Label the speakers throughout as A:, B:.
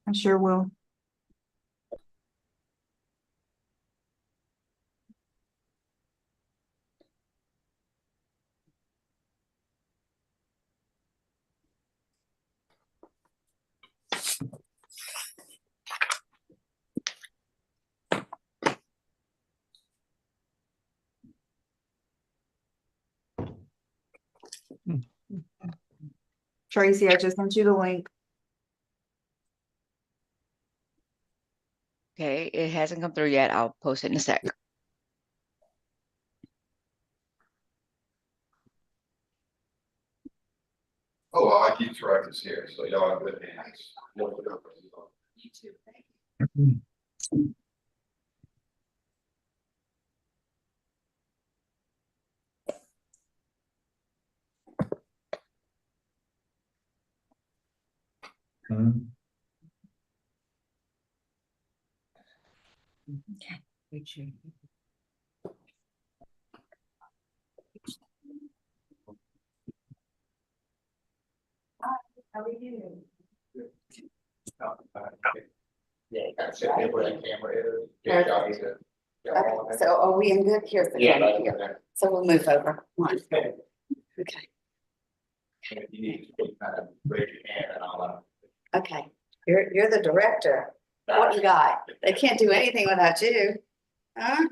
A: I sure will. Tracy, I just sent you the link.
B: Okay, it hasn't come through yet. I'll post it in a sec.
C: Oh, well, I keep track of here, so y'all have good hands.
A: You too. Thank you.
B: Okay.
A: How are you?
D: Okay, so are we in good here?
C: Yeah.
D: Here. So we'll move over. One. Okay,
C: You need to raise your hand and I'll.
D: okay. You're the director. What you got? They can't do anything without you. Huh?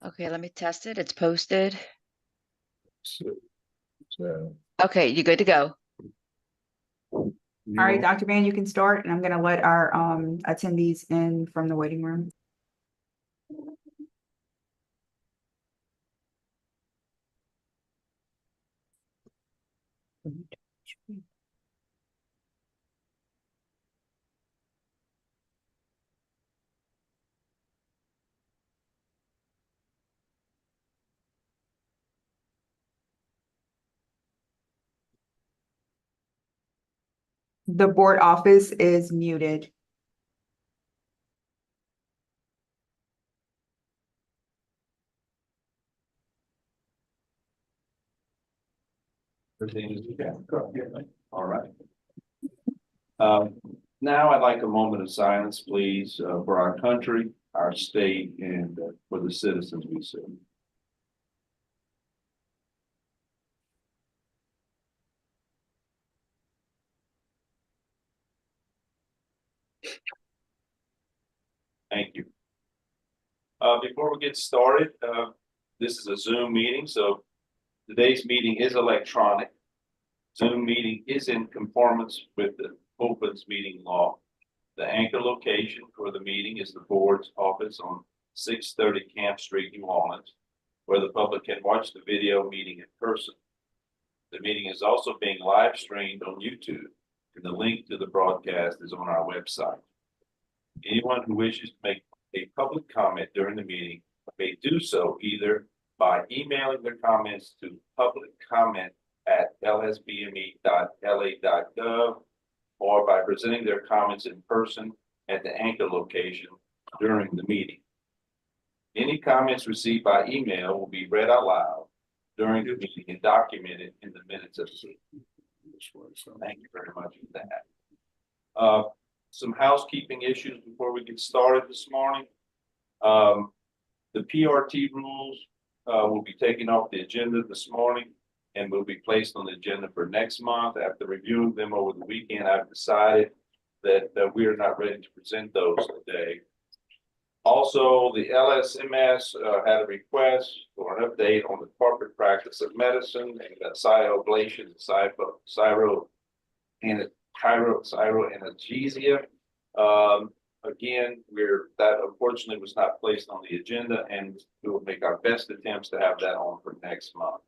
B: Okay, let me test it. It's posted.
C: So.
B: Okay, you good to go.
A: All right, Dr. Van, you can start, and I'm gonna let our attendees in from the waiting room. The board office is muted.
E: All right. Now I'd like a moment of silence, please, for our country, our state, and for the citizens we serve. Thank you. Before we get started, this is a Zoom meeting, so today's meeting is electronic. Zoom meeting is in conformance with the Opens Meeting Law. The anchor location for the meeting is the board's office on 630 Camp Street, New Orleans, where the public can watch the video meeting in person. The meeting is also being live streamed on YouTube, and the link to the broadcast is on our website. Anyone who wishes to make a public comment during the meeting may do so either by emailing their comments to publiccomment@lsbme.la.gov or by presenting their comments in person at the anchor location during the meeting. Any comments received by email will be read out loud during the meeting and documented in the minutes of the meeting. Thank you very much for that. Some housekeeping issues before we get started this morning. The PRT rules will be taken off the agenda this morning and will be placed on the agenda for next month. After reviewing them over the weekend, I've decided that we are not ready to present those today. Also, the LSMS had a request for an update on the corporate practice of medicine and cryoablation, cyroanesthesia. Again, that unfortunately was not placed on the agenda, and we will make our best attempts to have that on for next month.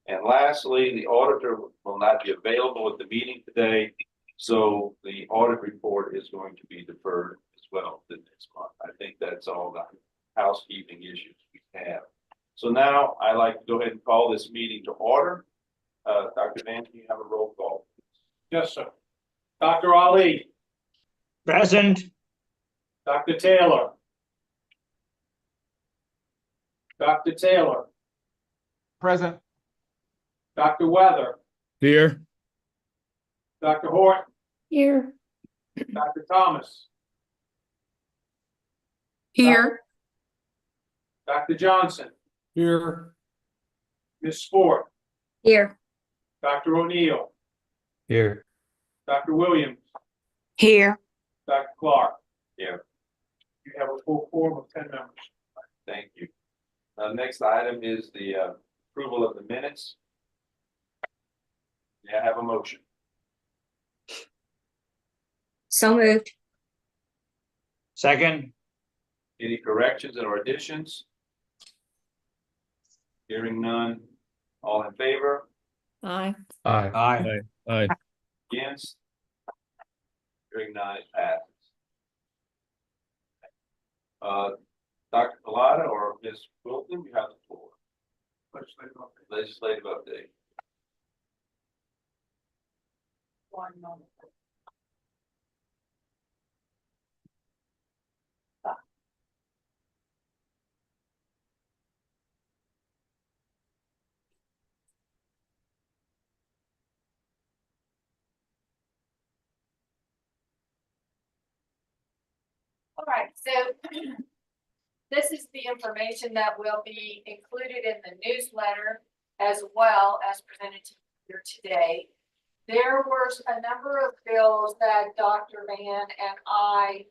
E: And lastly, the auditor will not be available at the meeting today, so the audit report is going to be deferred as well the next month. I think that's all the housekeeping issues we have. So now I'd like to go ahead and call this meeting to order. Dr. Van, can you have a roll call?
F: Yes, sir. Dr. Ali.
G: Present.
F: Dr. Taylor. Dr. Taylor,
G: Present.
F: Dr. Weather,
G: Here.
F: Dr. Hort,
B: Here.
F: Dr. Thomas,
A: Here.
F: Dr. Johnson,
G: Here.
F: Ms. Sport,
B: Here.
F: Dr. O'Neill,
G: Here.
F: Dr. Williams,
A: Here.
F: Dr. Clark.
E: Here.
F: You have a full quorum of 10 members.
E: Thank you. Next item is the approval of the minutes. May I have a motion?
B: So moved.
G: Second.
E: Any corrections or additions? Hearing none. All in favor?
B: Aye.
G: Aye. Aye. Aye.
E: Against? Hearing none, it passes. Dr. Pilata or Ms. Wilton, you have the floor. Legislative update.
D: One moment.
H: All right, so this is the information that will be included in the newsletter as well as presented to you here today. There were a number of bills that Dr. Mann and I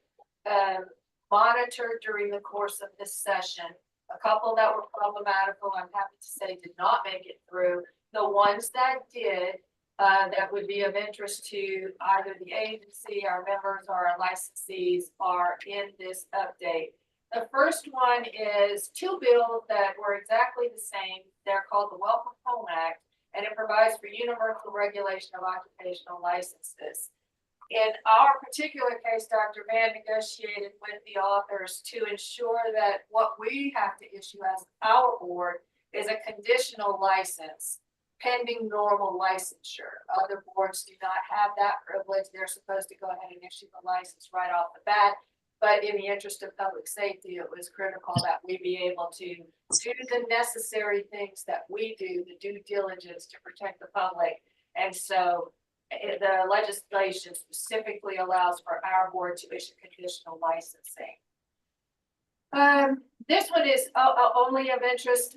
H: monitored during the course of this session. A couple that were problematical, I'm happy to say, did not make it through. The ones that did, that would be of interest to either the agency, our members, or our licensees are in this update. The first one is two bills that were exactly the same. They're called the Welcome Home Act, and it provides for universal regulation of occupational licenses. In our particular case, Dr. Mann negotiated with the authors to ensure that what we have to issue as our board is a conditional license pending normal licensure. Other boards do not have that privilege. They're supposed to go ahead and issue the license right off the bat. But in the interest of public safety, it was critical that we be able to do the necessary things that we do, the due diligence to protect the public. And so the legislation specifically allows for our board to issue conditional licensing. This one is only of interest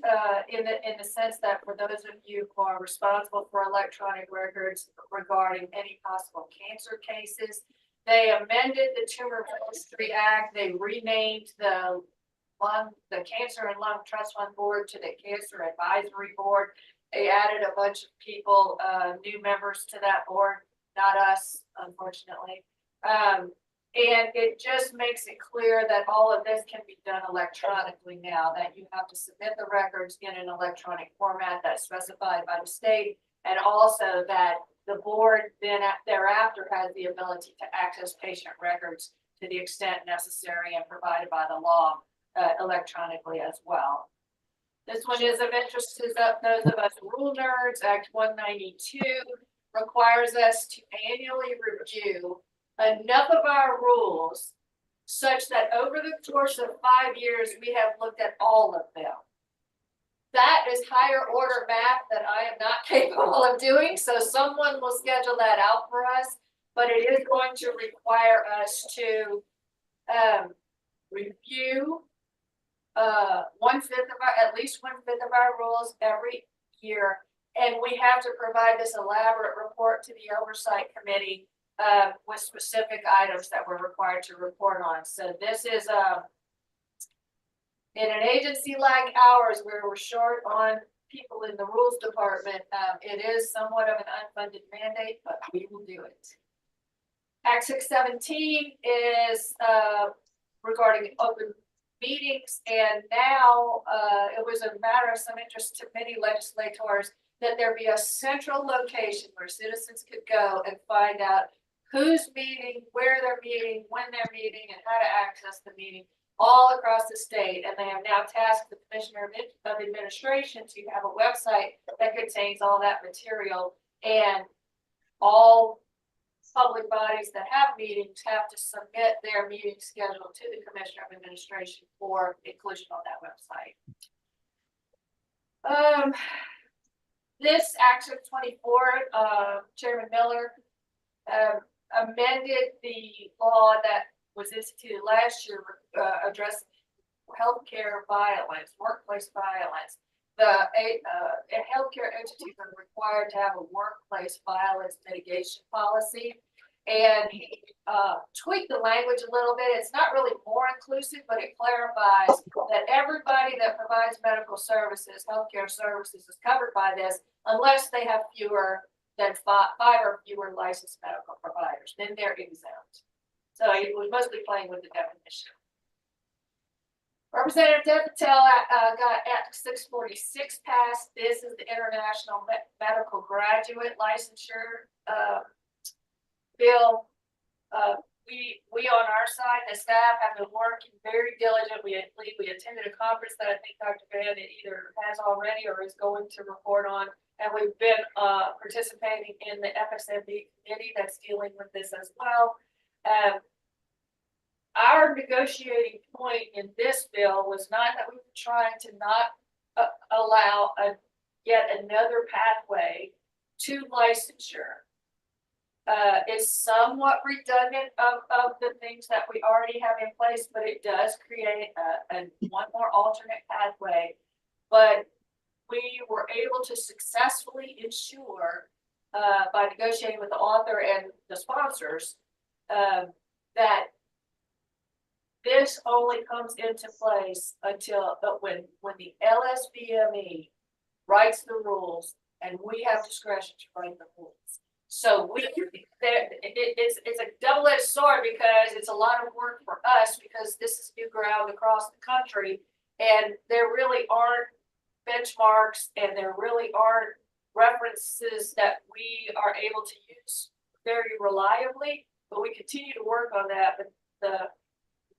H: in the sense that for those of you who are responsible for electronic records regarding any possible cancer cases, they amended the Tumor Registry Act. They renamed the Cancer and Lung Trust Fund Board to the Cancer Advisory Board. They added a bunch of people, new members to that board, not us, unfortunately. And it just makes it clear that all of this can be done electronically now, that you have to submit the records in an electronic format that's specified by the state, and also that the board then thereafter has the ability to access patient records to the extent necessary and provided by the law electronically as well. This one is of interest to those of us rule nerds. Act 192 requires us to annually review enough of our rules such that over the course of 5 years, we have looked at all of them. That is higher order math that I am not capable of doing, so someone will schedule that out for us, but it is going to require us to review at least one fifth of our rules every year, and we have to provide this elaborate report to the oversight committee with specific items that we're required to report on. So this is in an agency like ours, where we're short on people in the rules department, it is somewhat of an unfunded mandate, but we will do it. Act 617 is regarding open meetings, and now it was a matter of some interest to many legislators that there be a central location where citizens could go and find out who's meeting, where they're meeting, when they're meeting, and how to access the meeting all across the state. And they have now tasked the Commissioner of Administration to have a website that contains all that material and all public bodies that have meetings have to submit their meeting schedule to the Commissioner of Administration for inclusion on that website. This Action 24, Chairman Miller amended the law that was instituted last year, addressing healthcare violence, workplace violence. Healthcare entities are required to have a workplace violence mitigation policy. And he tweaked the language a little bit. It's not really more inclusive, but it clarifies that everybody that provides medical services, healthcare services, is covered by this unless they have fewer than five or fewer licensed medical providers. Then they're exempt. So it was mostly playing with the definition. Representative Depatel got Act 646 passed. This is the International Medical Graduate Licensure bill. We on our side, the staff, have been working very diligently. We attended a conference that I think Dr. Van either has already or is going to report on, and we've been participating in the FSMB committee that's dealing with this as well. Our negotiating point in this bill was not that we were trying to not allow yet another pathway to licensure. It's somewhat redundant of the things that we already have in place, but it does create one more alternate pathway. But we were able to successfully ensure by negotiating with the author and the sponsors that this only comes into place until when the LSBME writes the rules, and we have discretion to write the rules. So it's a double-edged sword because it's a lot of work for us because this is new ground across the country, and there really aren't benchmarks and there really aren't references that we are able to use very reliably. But we continue to work on that. But the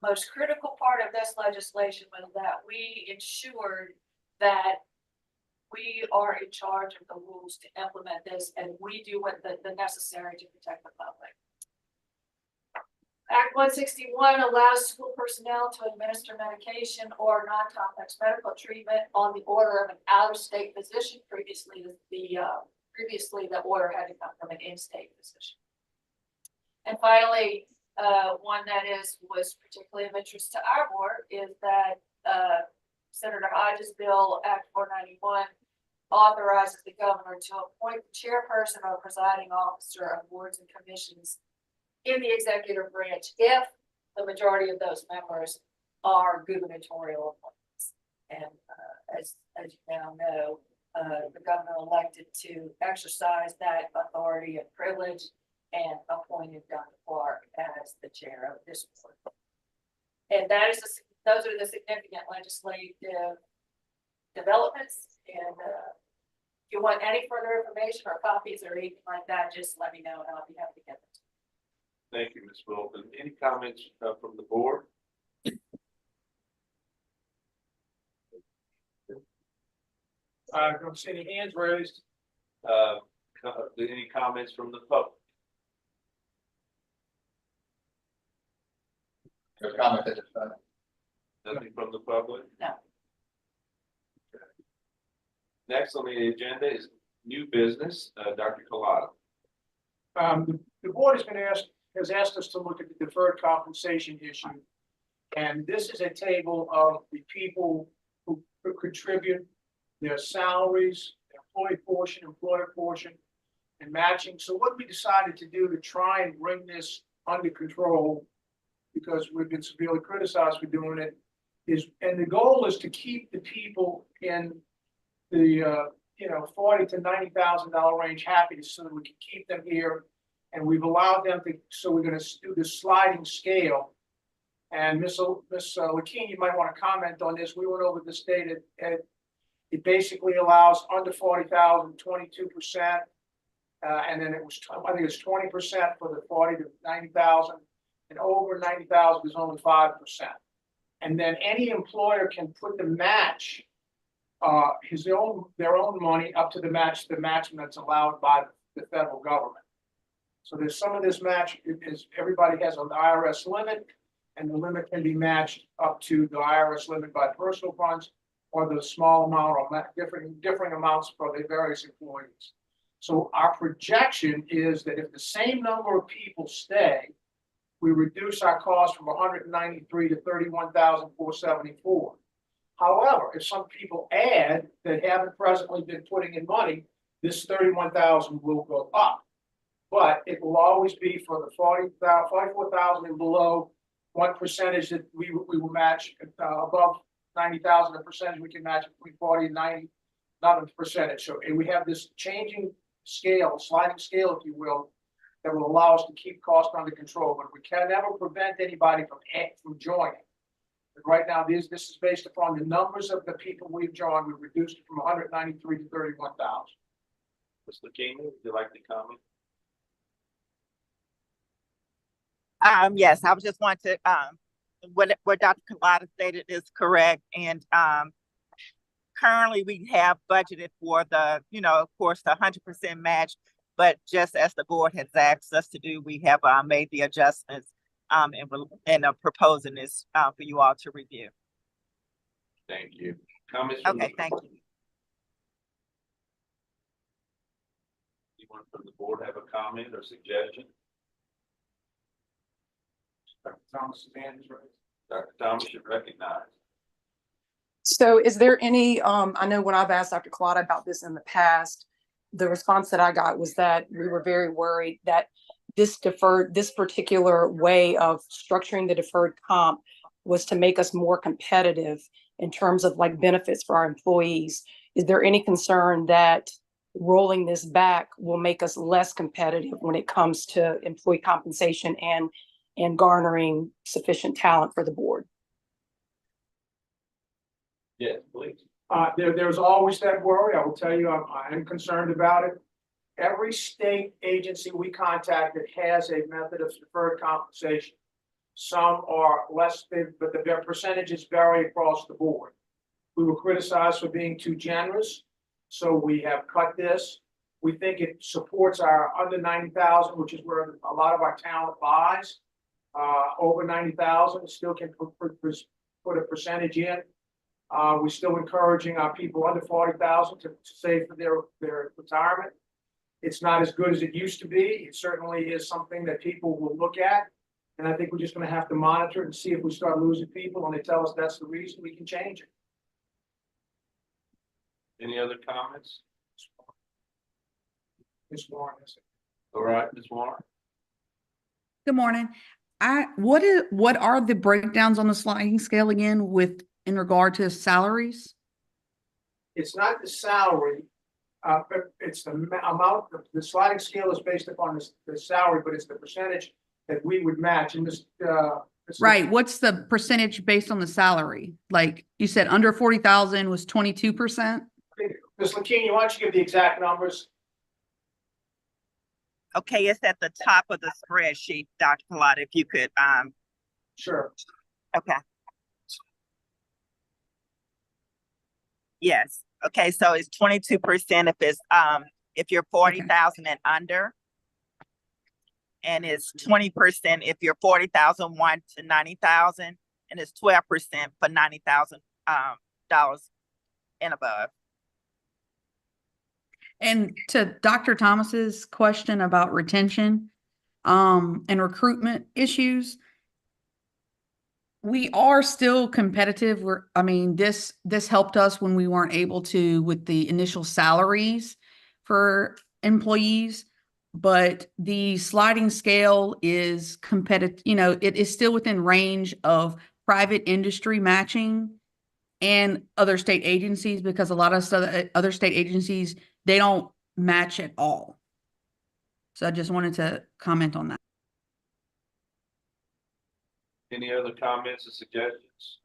H: most critical part of this legislation was that we ensured that we are in charge of the rules to implement this, and we do what the necessary to protect the public. Act 161 allows school personnel to administer medication or non-complex medical treatment on the order of an out-of-state physician. Previously, the order had to come from an in-state physician. And finally, one that was particularly of interest to our board is that Senator Hodges' bill, Act 491, authorizes the governor to appoint the chairperson or presiding officer of boards and commissions in the executive branch if the majority of those members are gubernatorial appointments. And as you now know, the governor elected to exercise that authority and privilege and appointed Dr. Clark as the chair of this board. And those are the significant legislative developments. And if you want any further information or copies or anything like that, just let me know and I'll be happy to get them.
E: Thank you, Ms. Wilton. Any comments from the board?
F: I don't see any hands raised.
E: Any comments from the public?
C: No comment at this time.
E: Nothing from the public?
H: No.
E: Okay. Next on the agenda is new business, Dr. Collado.
F: The board has asked us to look at the deferred compensation issue. And this is a table of the people who contribute their salaries, their employee portion, employer portion, and matching. So what we decided to do to try and bring this under control, because we've been severely criticized for doing it, and the goal is to keep the people in the $40,000 to $90,000 range happy, so that we can keep them here. And we've allowed them to. So we're going to do this sliding scale. And Ms. Lakeen, you might want to comment on this. We went over this data. It basically allows under 40,000, 22%, and then I think it's 20% for the 40 to 90,000, and over 90,000 is only 5%. And then any employer can put the match, their own money up to the match that's allowed by the federal government. So there's some of this match is everybody has an IRS limit, and the limit can be matched up to the IRS limit by personal funds or the small amount or different amounts for the various employees. So our projection is that if the same number of people stay, we reduce our cost from 193 to 31,474. However, if some people add that haven't presently been putting in money, this 31,000 will go up. But it will always be for the 44,000 and below, one percentage that we will match above 90,000, a percentage we can match between 40 and 90, not a percentage. So, and we have this changing scale, sliding scale, if you will, that will allow us to keep costs under control, but we can never prevent anybody from joining. But right now, this is based upon the numbers of the people we've joined. We've reduced it from 193 to 31,000.
E: Mr. King, would you like to comment?
I: Yes, I was just wanting to, what Dr. Collada stated is correct. And, currently we have budgeted for the, of course, the 100% match, but just as the board has asked us to do, we have, made the adjustments, and proposing this, for you all to review.
E: Thank you. Comments from
I: Okay,
E: the
I: thank
E: board?
I: you.
E: Anyone from the board have a comment or suggestion?
F: Dr. Thomas' hand is raised.
E: Dr. Thomas should recognize.
J: So is there any, I know when I've asked Dr. Collada about this in the past, the response that I got was that we were very worried that this particular way of structuring the deferred comp was to make us more competitive in terms of like benefits for our employees. Is there any concern that rolling this back will make us less competitive when it comes to employee compensation and garnering sufficient talent for the board?
E: Yes, please.
F: There's always that worry. I will tell you, I am concerned about it. Every state agency we contacted has a method of deferred compensation. Some are less, but their percentages vary across the board. We were criticized for being too generous, so we have cut this. We think it supports our under 90,000, which is where a lot of our talent lies. Over 90,000 still can put a percentage in. We're still encouraging our people under 40,000 to save for their retirement. It's not as good as it used to be. It certainly is something that people will look at. And I think we're just going to have to monitor and see if we start losing people and they tell us that's the reason, we can change it.
E: Any other comments?
F: Ms. Warren, is it?
E: All right, Ms. Warren.
K: Good morning. What are the breakdowns on the sliding scale again in regard to salaries?
F: It's not the salary, but it's the amount. The sliding scale is based upon the salary, but it's the percentage that we would match. And this,
K: Right. What's the percentage based on the salary? Like you said, under 40,000 was 22%.
F: Ms. Lakini, why don't you give the exact numbers?
I: Okay, it's at the top of the spreadsheet, Dr. Collada, if you could,
F: Sure.
I: okay. Yes. Okay, so it's 22% if you're 40,000 and under. And it's 20% if you're 40,001 to 90,000, and it's 12% for $90,000 and above.
K: And to Dr. Thomas's question about retention, and recruitment issues, we are still competitive. This helped us when we weren't able to with the initial salaries for employees, but the sliding scale is competitive. It is still within range of private industry matching and other state agencies, because a lot of other state agencies, they don't match at all. So I just wanted to comment on that.
E: Any other comments or suggestions?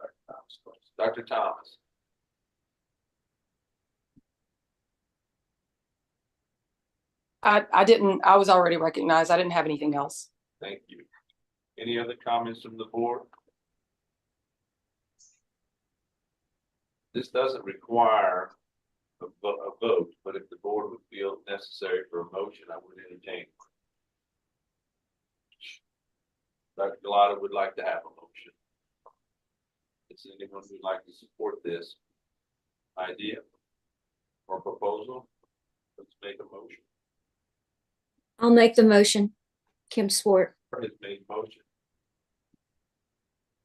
E: Dr. Thomas.
J: I was already recognized. I didn't have anything else.
E: Thank you. Any other comments from the board? This doesn't require a vote, but if the board would feel necessary for a motion, I would entertain. Dr. Galata would like to have a motion. Is there anyone who'd like to support this idea or proposal? Let's make a motion.
B: I'll make the motion. Kim Swart.
E: Let's make a motion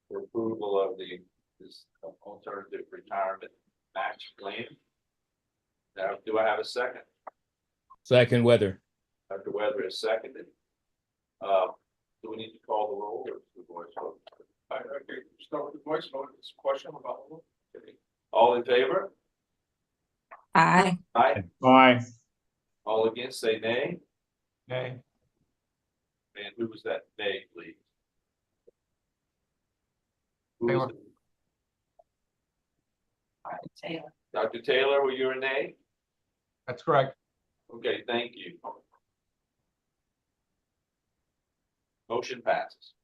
E: for approval of this alternative retirement match plan. Now, do I have a second?
G: Second, Weather.
E: Dr. Weather is seconded. Do we need to call the roll or the voice vote?
F: I start with the voice vote, it's a question about.
E: Okay. All in favor?
B: Aye.
E: Aye.
G: Aye.
E: All against, say nay.
G: Nay.
E: And who was that? Nay, please. Who was it? Dr. Taylor, were you a nay?
G: That's correct.
E: Okay, thank you. Motion passes.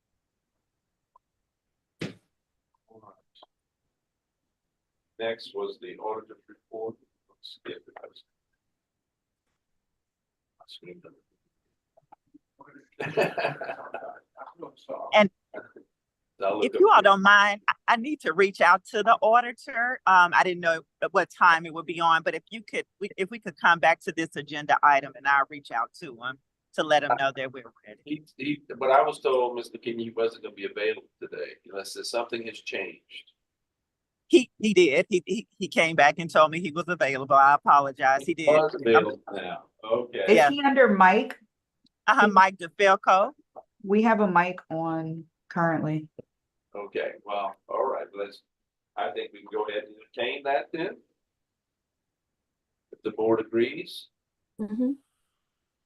E: All right. Next was the auditor's report. Let's skip it. I screwed up.
I: And
E: I'll look
I: if you
E: up
I: all don't mind, I need to reach out to the auditor. I didn't know at what time it would be on, but if we could come back to this agenda item and I'll reach out to him to let him know that we're ready.
E: But I was told Mr. King, he wasn't gonna be available today unless something has changed.
I: He did. He came back and told me he was available. I apologize. He did.
E: Was available now. Okay.
A: Is
I: Yeah.
A: he under Mike?
I: Mike DeFelco.
A: We have a mic on currently.
E: Okay, well, all right, I think we can go ahead and entertain that then. If the board agrees,
B: Mhm.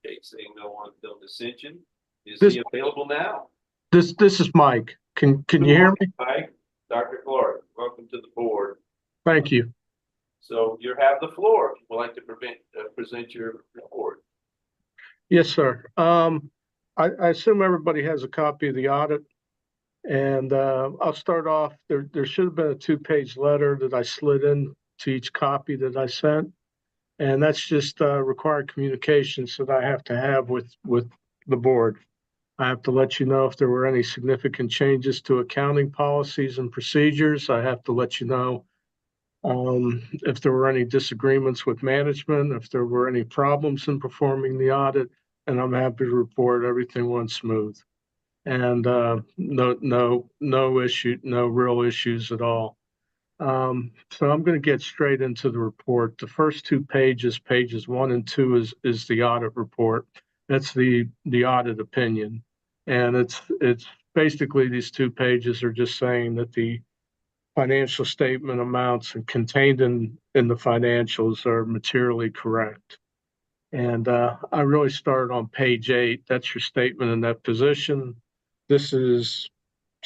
E: okay, seeing no one, no dissension, is
L: This-
E: he available now?
L: This is Mike. Can you hear me?
E: Mike, Dr. Clark, welcome to the board.
L: Thank you.
E: So you have the floor. If you would like to present your report.
L: Yes, sir. I assume everybody has a copy of the audit. And I'll start off, there should have been a 2-page letter that I slid in to each copy that I sent. And that's just required communications that I have to have with the board. I have to let you know if there were any significant changes to accounting policies and procedures. I have to let you know if there were any disagreements with management, if there were any problems in performing the audit, and I'm happy to report everything went smooth. And no real issues at all. So I'm going to get straight into the report. The first 2 pages, pages 1 and 2, is the audit report. That's the audit opinion, and it's basically these 2 pages are just saying that the financial statement amounts and contained in the financials are materially correct. And I really started on page 8. That's your statement in that position. This is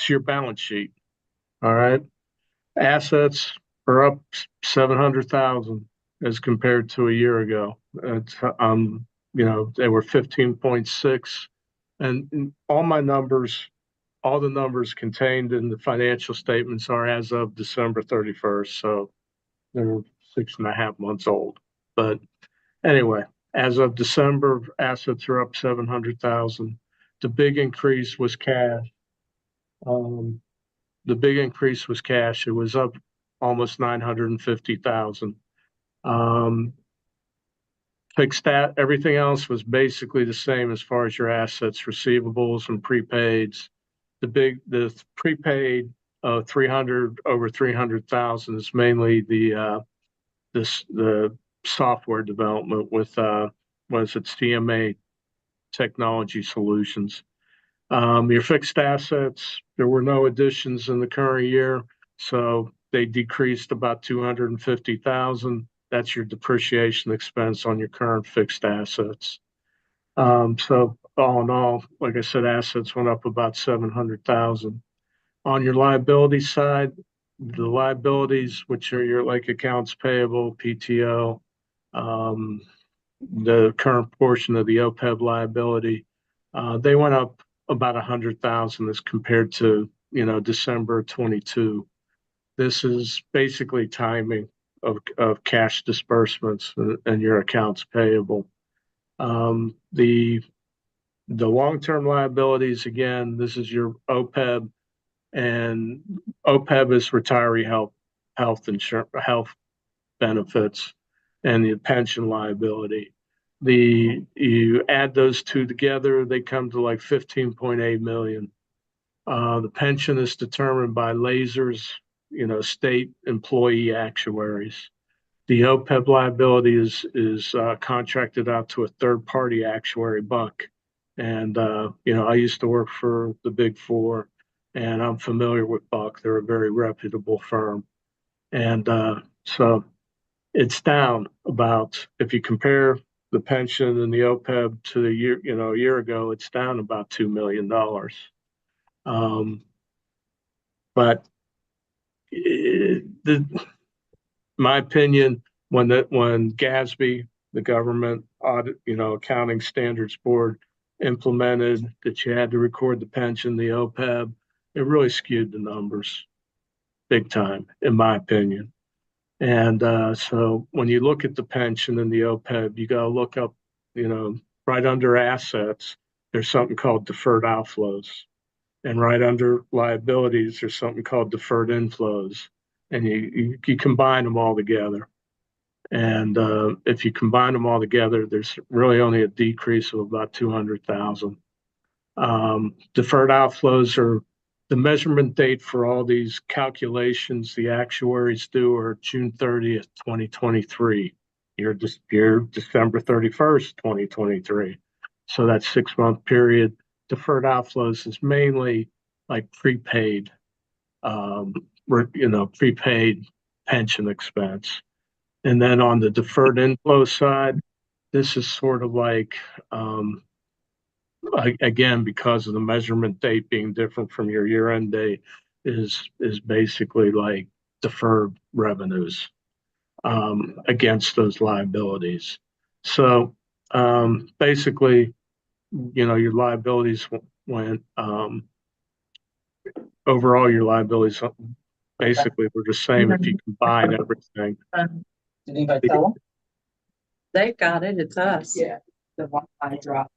L: your balance sheet. All right. Assets are up 700,000 as compared to a year ago. It's they were 15.6, and all the numbers contained in the financial statements are as of December 31st. So they're 6.5 months old. But anyway, as of December, assets are up 700,000. The big increase was cash. It was up almost 950,000. Everything else was basically the same as far as your assets, receivables and prepaids. The prepaid over 300,000 is mainly the software development with CMA Technology Solutions. Your fixed assets, there were no additions in the current year, so they decreased about 250,000. That's your depreciation expense on your current fixed assets. So all in all, like I said, assets went up about 700,000. On your liability side, the liabilities, which are your accounts payable, PTO, the current portion of the OPEB liability, they went up about 100,000 as compared to December 22. This is basically timing of cash disbursements and your accounts payable. The The long-term liabilities, again, this is your OPEB, and OPEB is retiree health insurance, health benefits, and the pension liability. You add those two together, they come to like 15.8 million. The pension is determined by lasers, state employee actuaries. The OPEB liability is contracted out to a third-party actuary, Buck. And, I used to work for the Big Four, and I'm familiar with Buck. They're a very reputable firm. And so it's down about, if you compare the pension and the OPEB to the year, a year ago, it's down about $2 million. But my opinion, when GASB, the government audit, accounting standards board, implemented that you had to record the pension, the OPEB, it really skewed the numbers big time, in my opinion. And so when you look at the pension and the OPEB, you got to look up, right under assets, there's something called deferred outflows. And right under liabilities, there's something called deferred inflows. And you combine them all together. And if you combine them all together, there's really only a decrease of about 200,000. Deferred outflows are the measurement date for all these calculations the actuaries do are June 30th, 2023. You're December 31st, 2023. So that 6-month period. Deferred outflows is mainly like prepaid, prepaid pension expense. And then on the deferred inflow side, this is sort of like, again, because of the measurement date being different from your year-end date, is basically like deferred revenues against those liabilities. So basically, your liabilities went overall, your liabilities basically were the same if you combine everything.
D: Did anybody tell them? They've got it, it's us. Yeah. The Wi-Fi dropped.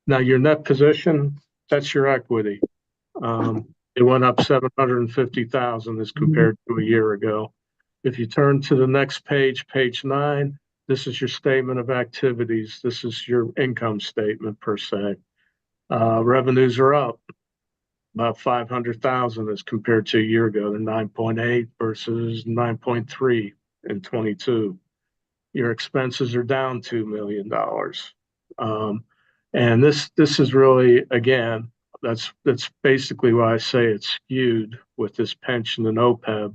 L: Now your net position, that's your equity. It went up 750,000 as compared to a year ago. If you turn to the next page, page 9, this is your statement of activities. This is your income statement per se. Revenues are up about 500,000 as compared to a year ago. They're 9.8 versus 9.3 in 22. Your expenses are down $2 million. And this is really, again, that's basically why I say it's skewed with this pension and OPEB.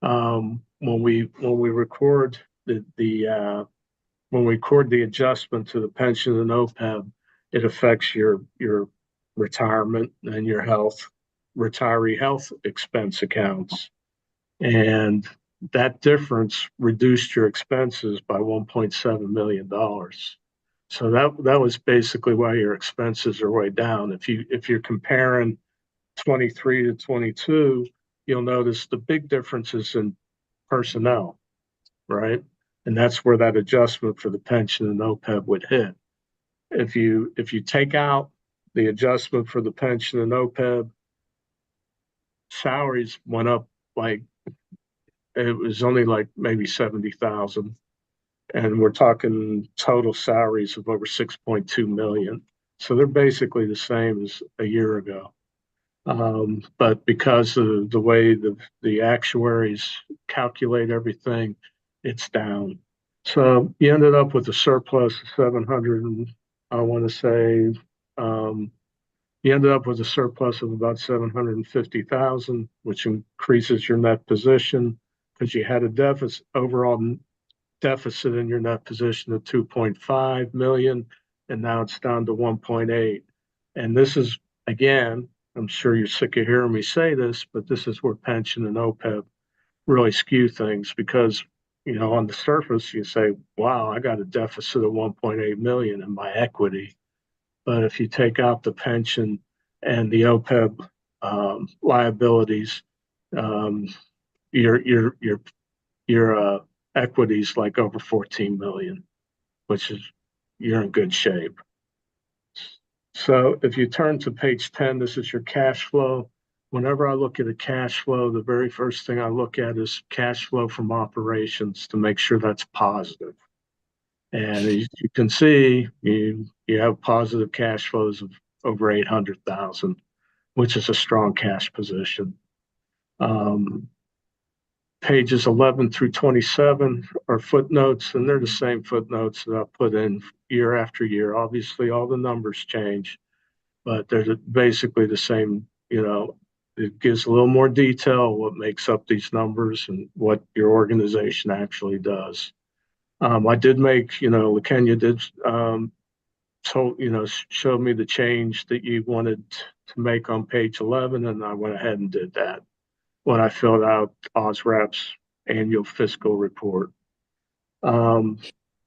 L: When we record when we record the adjustment to the pension and OPEB, it affects your retirement and your retiree health expense accounts. And that difference reduced your expenses by $1.7 million. So that was basically why your expenses are way down. If you're comparing 23 to 22, you'll notice the big differences in personnel, right? And that's where that adjustment for the pension and OPEB would hit. If you take out the adjustment for the pension and OPEB, salaries went up like it was only like maybe 70,000. And we're talking total salaries of over 6.2 million. So they're basically the same as a year ago. But because of the way the actuaries calculate everything, it's down. So you ended up with a surplus of 700, and I want to say you ended up with a surplus of about 750,000, which increases your net position because you had a overall deficit in your net position of 2.5 million, and now it's down to 1.8. And this is, again, I'm sure you're sick of hearing me say this, but this is where pension and OPEB really skew things because, on the surface, you say, wow, I got a deficit of 1.8 million in my equity. But if you take out the pension and the OPEB liabilities, your equity's like over 14 million, which is, you're in good shape. So if you turn to page 10, this is your cash flow. Whenever I look at a cash flow, the very first thing I look at is cash flow from operations to make sure that's positive. And as you can see, you have positive cash flows of over 800,000, which is a strong cash position. Pages 11 through 27 are footnotes, and they're the same footnotes that I put in year after year. Obviously, all the numbers change, but they're basically the same. It gives a little more detail what makes up these numbers and what your organization actually does. I did make, LaKenya did show me the change that you wanted to make on page 11, and I went ahead and did that when I filled out OSRAP's annual fiscal report.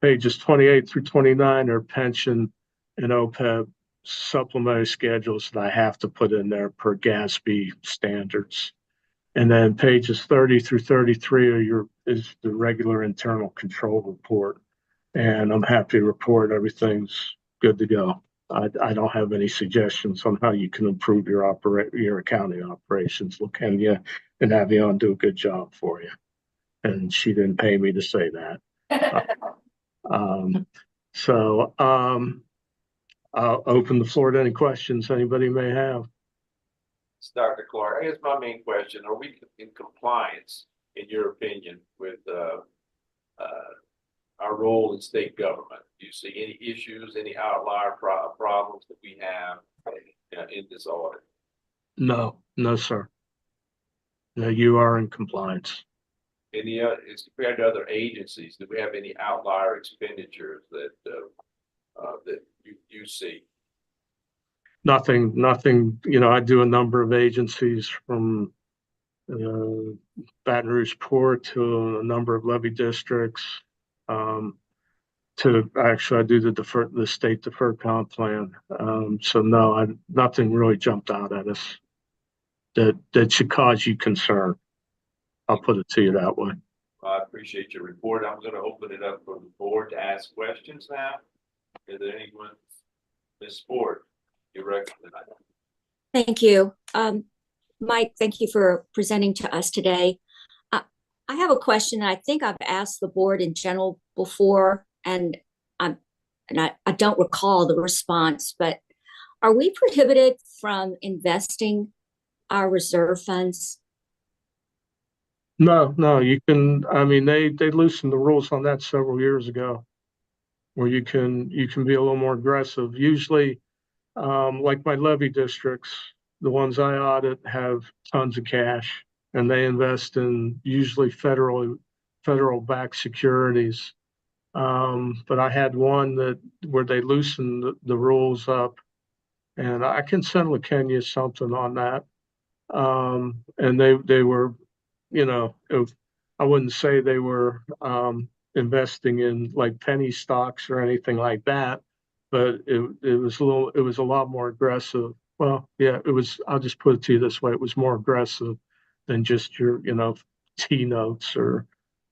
L: Pages 28 through 29 are pension and OPEB supplementary schedules that I have to put in there per GASB standards. And then pages 30 through 33 is the regular internal control report. And I'm happy to report everything's good to go. I don't have any suggestions on how you can improve your accounting operations. LaKenya and Avion do a good job for you. And she didn't pay me to say that. I'll open the floor to any questions anybody may have.
E: It's Dr. Clark, I guess my main question, are we in compliance, in your opinion, with our role in state government? Do you see any issues, any outlier problems that we have in this audit?
L: No, sir. No, you are in compliance.
E: Any as compared to other agencies, do we have any outlier expenditures that you see?
L: Nothing. I do a number of agencies from Baton Rouge Port to a number of levy districts. I do the state deferred comp plan. So no, nothing really jumped out at us that should cause you concern. I'll put it to you that way.
E: I appreciate your report. I'm going to open it up for the board to ask questions now. Is there anyone? Ms. Ford, you recommend?
B: Thank you. Mike, thank you for presenting to us today. I have a question that I think I've asked the board in general before, and I don't recall the response, but are we prohibited from investing our reserve funds?
L: No, you can. I mean, they loosened the rules on that several years ago, where you can be a little more aggressive. Usually, like my levy districts, the ones I audit have tons of cash, and they invest in usually federal backed securities. But I had one where they loosened the rules up, and I can send LaKenya something on that. And they were, I wouldn't say they were investing in like penny stocks or anything like that, but it was a lot more aggressive. Well, yeah, it was. I'll just put it to you this way: it was more aggressive than just your, T notes or,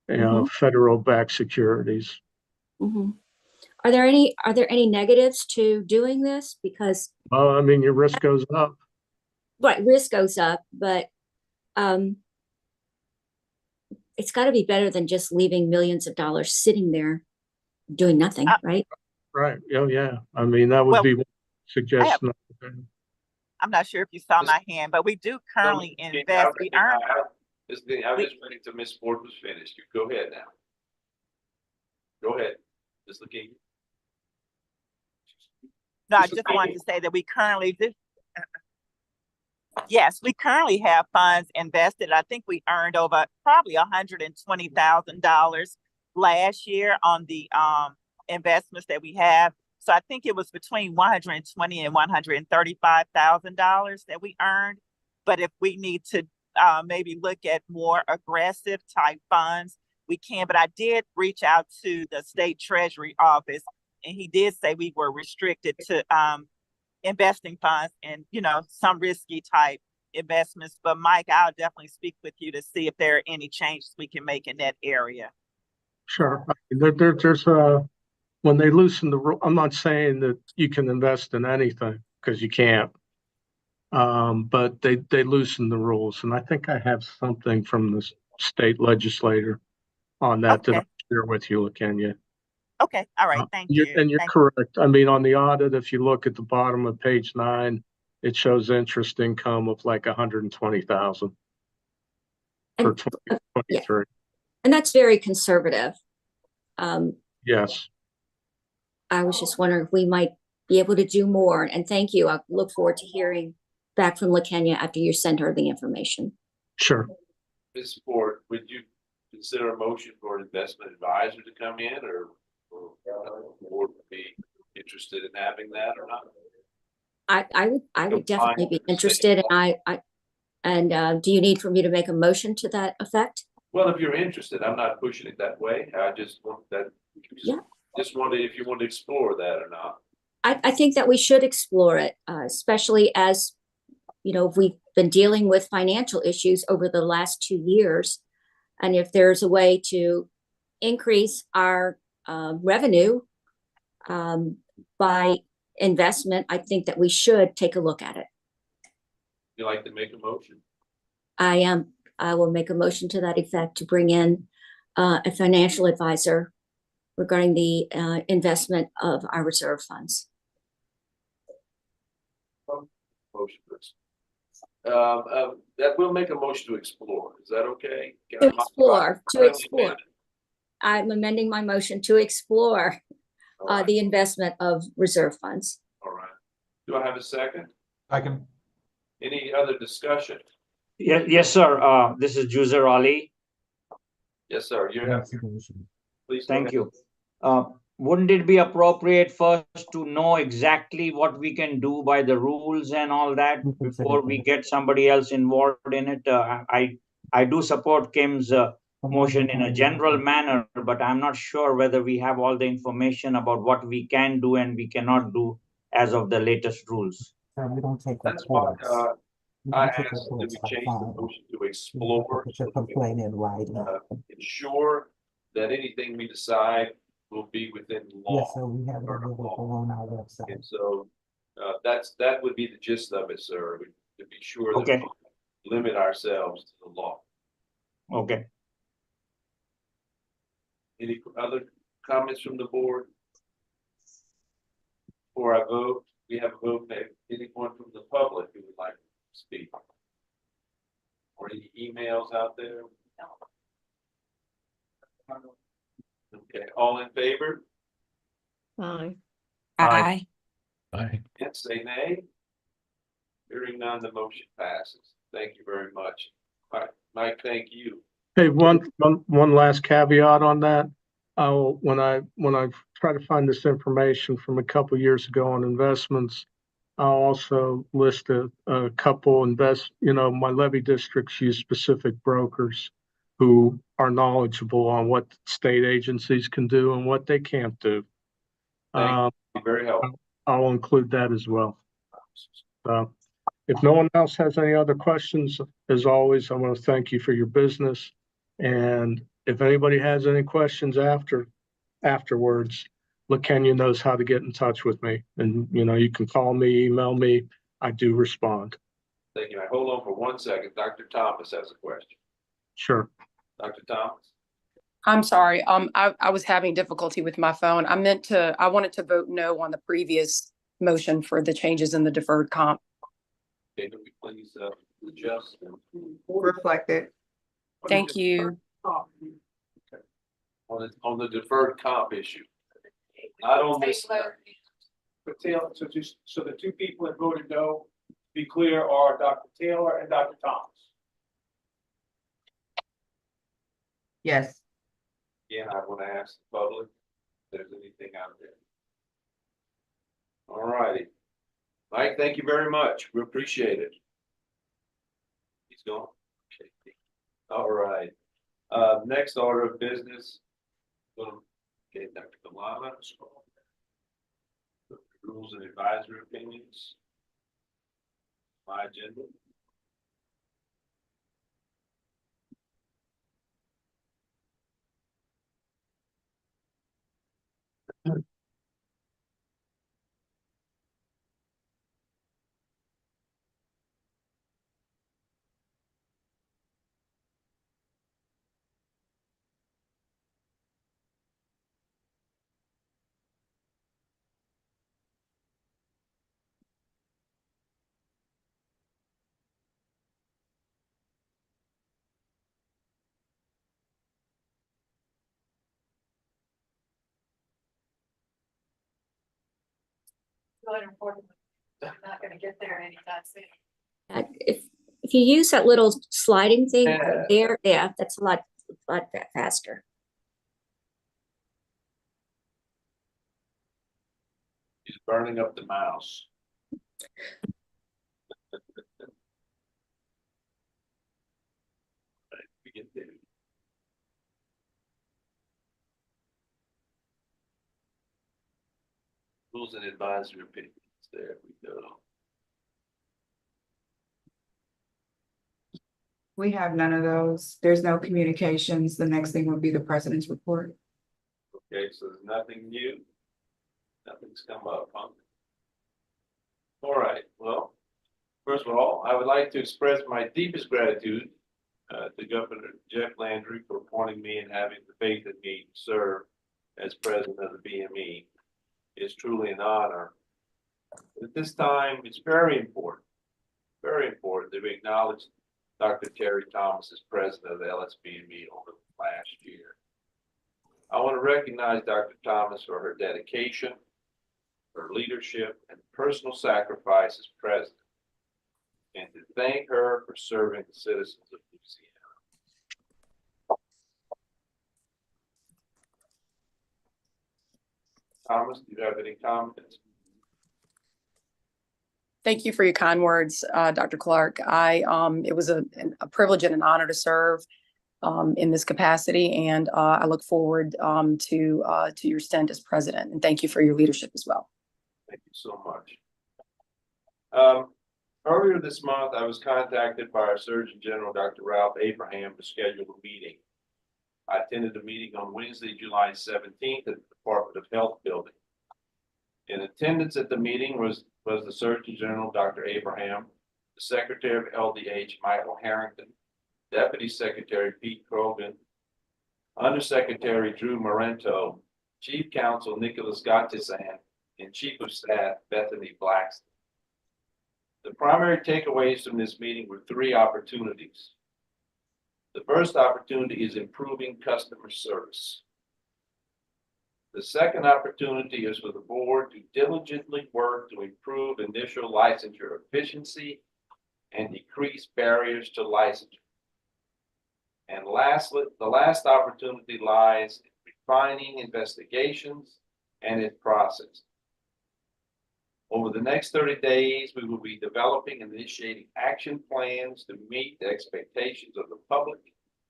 L: federal backed securities.
B: Mm-hmm. Are there any negatives to doing this? Because
L: I mean, your risk goes up.
B: right, risk goes up, but it's got to be better than just leaving millions of dollars sitting there doing nothing, right?
L: Right. Oh, yeah. I mean, that would be one suggestion.
I: I'm not sure if you saw my hand, but we do currently invest. We earn.
E: I was just waiting till Ms. Ford was finished. You go ahead now. Go ahead, Ms. LaKenya.
I: No, I just wanted to say that we currently do. Yes, we currently have funds invested. I think we earned over probably $120,000 last year on the investments that we have. So I think it was between $120,000 and $135,000 that we earned. But if we need to maybe look at more aggressive type funds, we can. But I did reach out to the state treasury office, and he did say we were restricted to investing funds and, some risky type investments. But Mike, I'll definitely speak with you to see if there are any changes we can make in that area.
L: Sure. There's when they loosen the rule, I'm not saying that you can invest in anything, because you can't. But they loosened the rules, and I think I have something from the state legislator on that that
I: Okay.
L: I'll share with you, Kenya.
I: Okay, all right, thank you.
L: And you're
I: Thank-
L: correct. I mean, on the audit, if you look at the bottom of page 9, it shows interest income of like 120,000 for
B: And, yeah,
L: 2023.
B: and that's very conservative.
L: Yes,
B: I was just wondering if we might be able to do more. And thank you. I look forward to hearing back from LaKenya after you send her the information.
L: sure.
E: Ms. Ford, would you consider a motion for an investment advisor to come in, or the board would be interested in having that or not?
B: I would definitely be interested. And do you need for me to make a motion to that effect?
E: Well, if you're interested, I'm not pushing it that way. I just want that.
B: Yeah.
E: Just wondered if you want to explore that or not.
B: I think that we should explore it, especially as, you know, we've been dealing with financial issues over the last 2 years. And if there's a way to increase our revenue by investment, I think that we should take a look at it.
E: You like to make a motion?
B: I will make a motion to that effect to bring in a financial advisor regarding the investment of our reserve funds.
E: Motion, please. That will make a motion to explore. Is that okay? Can
B: To
E: I modify-
B: explore, to
E: friendly
B: explore.
E: amendment?
B: I'm amending my motion to explore
E: All right.
B: the investment of reserve funds.
E: All right. Do I have a second?
G: Second.
E: Any other discussion?
M: Yes, sir. This is Juzer Ali.
E: Yes, sir. You have, please. go
M: Thank
E: ahead.
M: you. Wouldn't it be appropriate first to know exactly what we can do by the rules and all that before we get somebody else involved in it? I do support Kim's motion in a general manner, but I'm not sure whether we have all the information about what we can do and we cannot do as of the latest rules.
E: That's why I asked that we change the motion to explore. So that we, ensure that anything we decide will be within law. And so that would be the gist of it, sir, to be sure that
M: Okay.
E: we limit ourselves to the law.
M: Okay.
E: Any other comments from the board? Before I vote, we have a vote. Anyone from the public who would like to speak? Or any emails out there? Okay, all in favor?
B: Aye.
K: Aye.
G: Aye.
E: Yes, say nay. Hearing none, the motion passes. Thank you very much. Mike, thank you.
L: Hey, one last caveat on that. When I try to find this information from a couple years ago on investments, I'll also list a couple my levy districts use specific brokers who are knowledgeable on what state agencies can do and what they can't do.
E: Thank you. Very helpful.
L: I'll include that as well. If no one else has any other questions, as always, I want to thank you for your business. And if anybody has any questions afterwards, LaKenya knows how to get in touch with me. And, you can call me, email me. I do respond.
E: Thank you. Hold on for 1 second. Dr. Thomas has a question.
L: Sure.
E: Dr. Thomas?
J: I'm sorry. I was having difficulty with my phone. I wanted to vote no on the previous motion for the changes in the deferred comp.
E: Okay, can we please adjust?
A: Reflect it.
J: Thank you.
E: On the deferred comp issue. Not on this.
F: But Taylor, so the two people that voted no, to be clear, are Dr. Taylor and Dr. Thomas.
A: Yes.
E: Again, I want to ask the public if there's anything out there. All righty. Mike, thank you very much. We appreciate it. He's gone. Okay. All right. Next order of business. Okay, Dr. Kalama. Rules and advisory opinions. My agenda.
H: good important. I'm not gonna get there anytime soon.
B: If you use that little sliding thing
E: Yeah.
B: there, yeah, that's a lot faster.
E: He's burning up the mouse. Right, we get there. Rules and advisory opinions. There we go.
A: We have none of those. There's no communications. The next thing would be the president's report.
E: Okay, so there's nothing new. Nothing's come up, huh? All right, well, first of all, I would like to express my deepest gratitude to Governor Jeff Landry for appointing me and having the faith in me to serve as president of the BME. It's truly an honor. At this time, it's very important that we acknowledge Dr. Terry Thomas as president of the LSBME over the last year. I want to recognize Dr. Thomas for her dedication, her leadership, and personal sacrifice as president, and to thank her for serving the citizens of Louisiana. Thomas, do you have any comments?
J: Thank you for your kind words, Dr. Clark. It was a privilege and an honor to serve in this capacity, and I look forward to your stint as president. And thank you for your leadership as well.
E: Thank you so much. Earlier this month, I was contacted by our Surgeon General, Dr. Ralph Abraham, to schedule a meeting. I attended the meeting on Wednesday, July 17th at the Department of Health building. In attendance at the meeting was the Surgeon General, Dr. Abraham, the Secretary of LDH, Michael Harrington, Deputy Secretary Pete Krogan, Undersecretary Drew Marento, Chief Counsel Nicholas Gottison, and Chief of Staff Bethany Blackston. The primary takeaways from this meeting were three opportunities. The first opportunity is improving customer service. The second opportunity is for the board to diligently work to improve initial licensure efficiency and decrease barriers to licensure. And lastly, the last opportunity lies in refining investigations and its process. Over the next 30 days, we will be developing and initiating action plans to meet the expectations of the public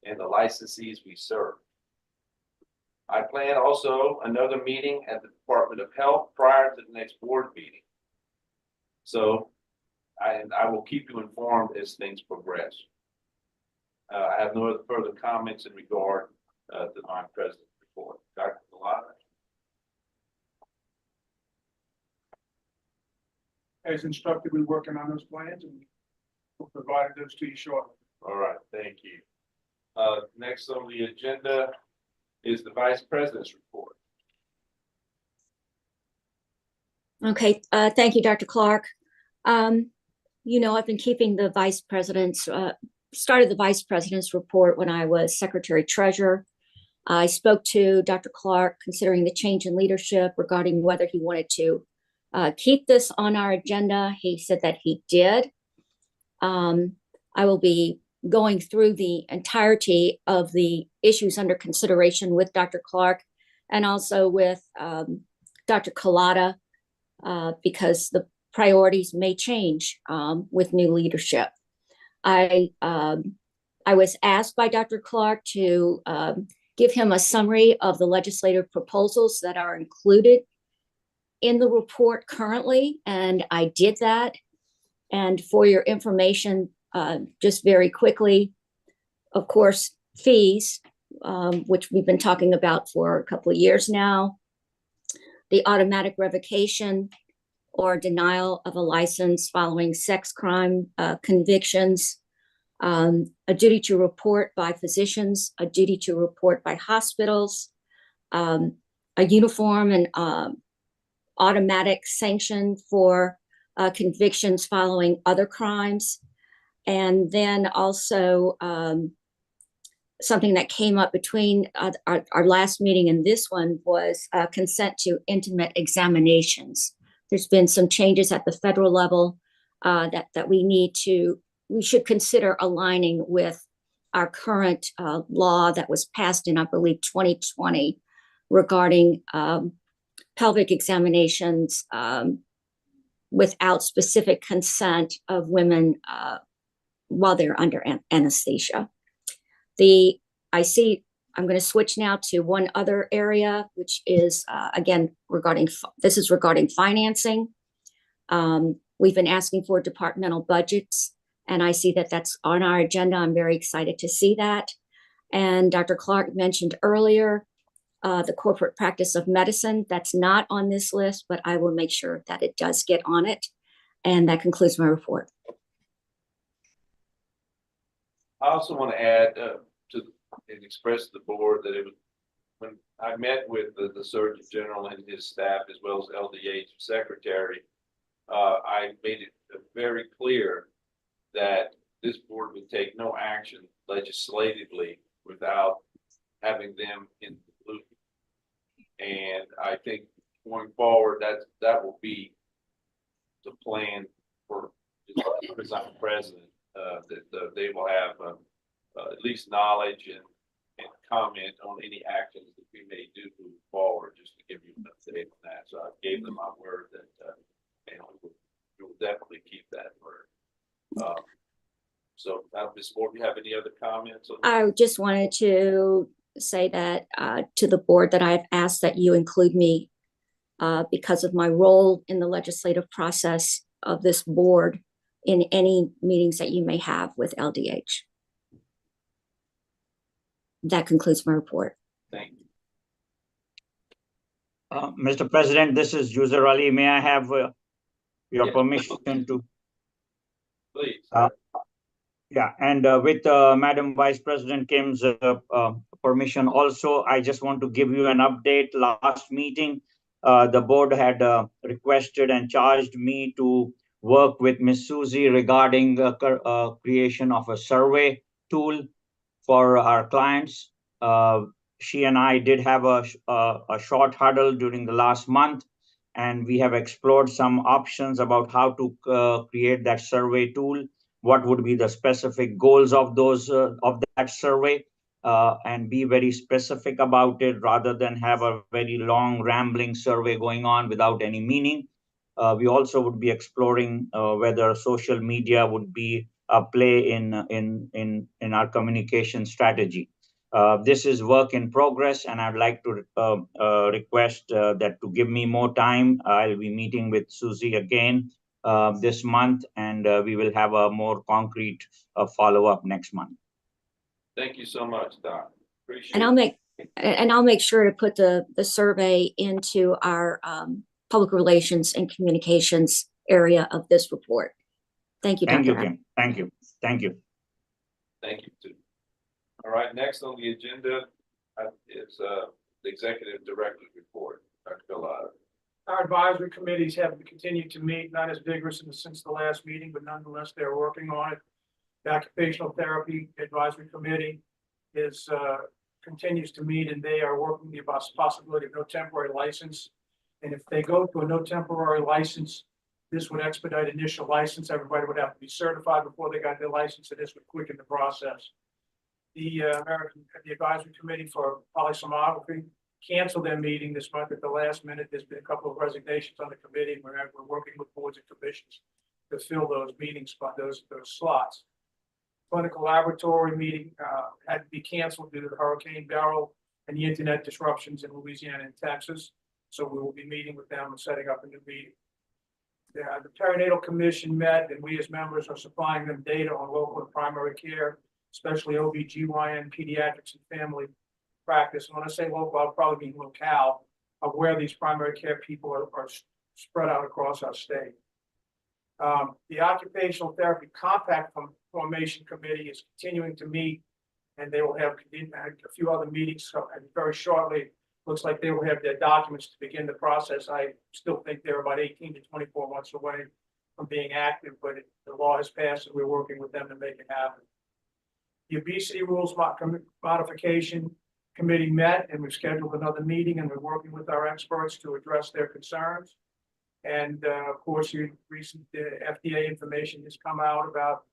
E: and the licensees we serve. I plan also another meeting at the Department of Health prior to the next board meeting. So I will keep you informed as things progress. I have no further comments in regard to my president's report. Dr. Collada.
F: As instructed, we're working on those plans and we'll provide those to you shortly.
E: All right, thank you. Next on the agenda is the Vice President's report.
B: Okay, thank you, Dr. Clark. You know, I've been keeping the vice president's, started the vice president's report when I was Secretary Treasurer. I spoke to Dr. Clark considering the change in leadership regarding whether he wanted to keep this on our agenda. He said that he did. I will be going through the entirety of the issues under consideration with Dr. Clark and also with Dr. Collada because the priorities may change with new leadership. I was asked by Dr. Clark to give him a summary of the legislative proposals that are included in the report currently, and I did that. And for your information, just very quickly, of course, fees, which we've been talking about for a couple of years now, the automatic revocation or denial of a license following sex crime convictions, a duty to report by physicians, a duty to report by hospitals, a uniform and automatic sanction for convictions following other crimes. And then also something that came up between our last meeting and this one was consent to intimate examinations there's been some changes at the federal level that we should consider aligning with our current law that was passed in, I believe, 2020 regarding pelvic examinations without specific consent of women while they're under anesthesia. I'm going to switch now to one other area, which is again regarding financing. We've been asking for departmental budgets, and I see that that's on our agenda. I'm very excited to see that. And Dr. Clark mentioned earlier the corporate practice of medicine. That's not on this list, but I will make sure that it does get on it. And that concludes my report.
E: I also want to add and express to the board that it was when I met with the Surgeon General and his staff, as well as LDH Secretary, I made it very clear that this board would take no action legislatively without having them in the loop. And I think going forward, that will be the plan for as I'm president, that they will have at least knowledge and comment on any actions that we may do moving forward, just to give you an update on that. So I gave them my word that we will definitely keep that word. So Ms. Moore, do you have any other comments on that?
B: I just wanted to say that to the board that I've asked that you include me because of my role in the legislative process of this board in any meetings that you may have with LDH. That concludes my report.
E: Thank you.
M: Mr. President, this is User Ali. May I have your permission to?
E: Please.
M: Yeah, and with Madam Vice President Kim's permission also, I just want to give you an update. Last meeting, the board had requested and charged me to work with Ms. Susie regarding the creation of a survey tool for our clients. She and I did have a short huddle during the last month, and we have explored some options about how to create that survey tool. What would be the specific goals of that survey, and be very specific about it rather than have a very long rambling survey going on without any meaning. We also would be exploring whether social media would be a play in our communication strategy. This is work in progress, and I'd like to request that to give me more time. I'll be meeting with Susie again this month, and we will have a more concrete follow-up next month.
E: Thank you so much, Doc. Appreciate it.
B: And I'll make sure to put the survey into our public relations and communications area of this report. Thank you, Dr.
M: Thank you, Kim. Thank you. Thank you.
E: Thank you, too. All right, next on the agenda is the Executive Director's report. Dr. Gallardo.
F: Our advisory committees have continued to meet, not as vigorous since the last meeting, but nonetheless, they're working on it. The Occupational Therapy Advisory Committee continues to meet, and they are working about the possibility of no temporary license. And if they go to a no temporary license, this would expedite initial license. Everybody would have to be certified before they got their license, and this would quicken the process. The Advisory Committee for Polysomnography canceled their meeting this month at the last minute. There's been a couple of resignations on the committee, and we're working with boards and commissions to fill those meeting spots, those slots. Clinical laboratory meeting had to be canceled due to the Hurricane Beryl and the internet disruptions in Louisiana and Texas. So we will be meeting with them and setting up a new meeting. The Perinatal Commission met, and we as members are supplying them data on local and primary care, especially OB/GYN, pediatrics, and family practice. And when I say local, I'll probably mean locale of where these primary care people are spread out across our state. The Occupational Therapy Compact Formation Committee is continuing to meet, and they will have a few other meetings very shortly. Looks like they will have their documents to begin the process. I still think they're about 18 to 24 months away from being active, but the law has passed, and we're working with them to make it happen. The Obesity Rules Modification Committee met, and we've scheduled another meeting, and we're working with our experts to address their concerns. And of course, your recent FDA information has come out about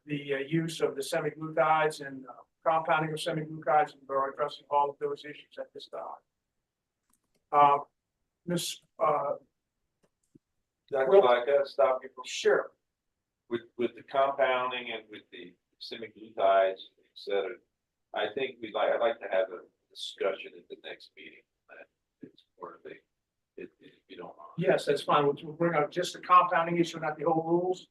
F: the use of the semaglutides and compounding of semaglutides, and we're addressing all of those issues at this time. Ms.
E: Dr.
F: Well-
E: Clark, I gotta stop you.
F: Sure.
E: With the compounding and with the semaglutides, et cetera, I'd like to have a discussion at the next meeting. It's more of a, if you don't mind.
F: Yes, that's fine. We'll bring up just the compounding issue, not the whole rules.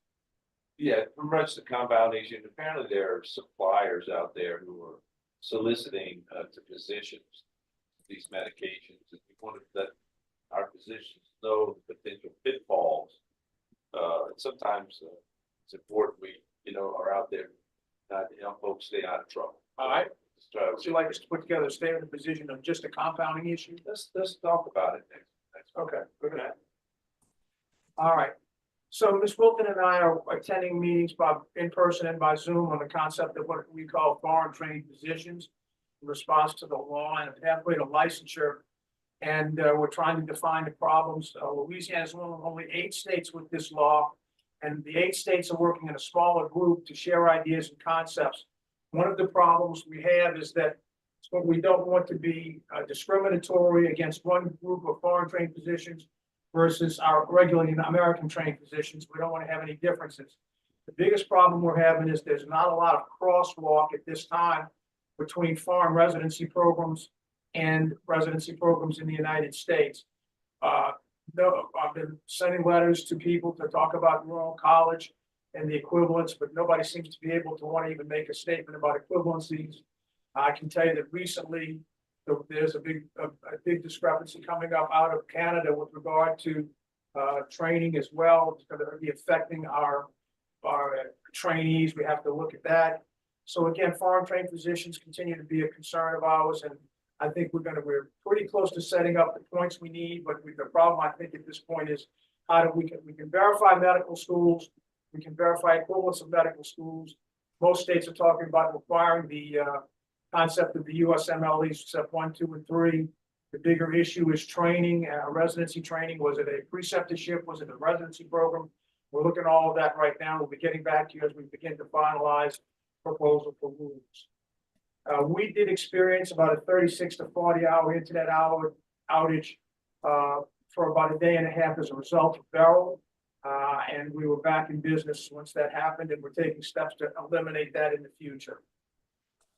E: Yeah, regards to compoundation, apparently there are suppliers out there who are soliciting to physicians these medications, and we want to let our physicians know the potential pitfalls. And sometimes it's important we, are out there, to help folks stay out of trouble.
F: All right.
E: So
F: Would you like us to put together a statement of position on just a compounding issue?
E: let's talk about it next.
F: Okay, good at that. All right. So Ms. Wilton and I are attending meetings in person and by Zoom on the concept of what we call foreign trained physicians in response to the law and a pathway to licensure. And we're trying to define the problems. Louisiana is one of only 8 states with this law, and the 8 states are working in a smaller group to share ideas and concepts. One of the problems we have is that we don't want to be discriminatory against one group of foreign trained physicians versus our regularly American trained physicians. We don't want to have any differences. The biggest problem we're having is there's not a lot of crosswalk at this time between foreign residency programs and residency programs in the United States. No, I've been sending letters to people to talk about rural college and the equivalents, but nobody seems to be able to want to even make a statement about equivalencies. I can tell you that recently there's a big discrepancy coming up out of Canada with regard to training as well. It's going to be affecting our trainees. We have to look at that. So again, foreign trained physicians continue to be a concern of ours, and I think we're pretty close to setting up the points we need. But the problem I think at this point is how do we can verify medical schools, we can verify equivalence of medical schools. Most states are talking about requiring the concept of the USMLE step 1, 2, and 3. The bigger issue is training, residency training. Was it a preceptorship? Was it a residency program? We're looking at all of that right now. We'll be getting back to you as we begin to finalize proposal for rules. We did experience about a 36 to 40 hour internet outage for about a day and a half as a result of Beryl. And we were back in business once that happened, and we're taking steps to eliminate that in the future.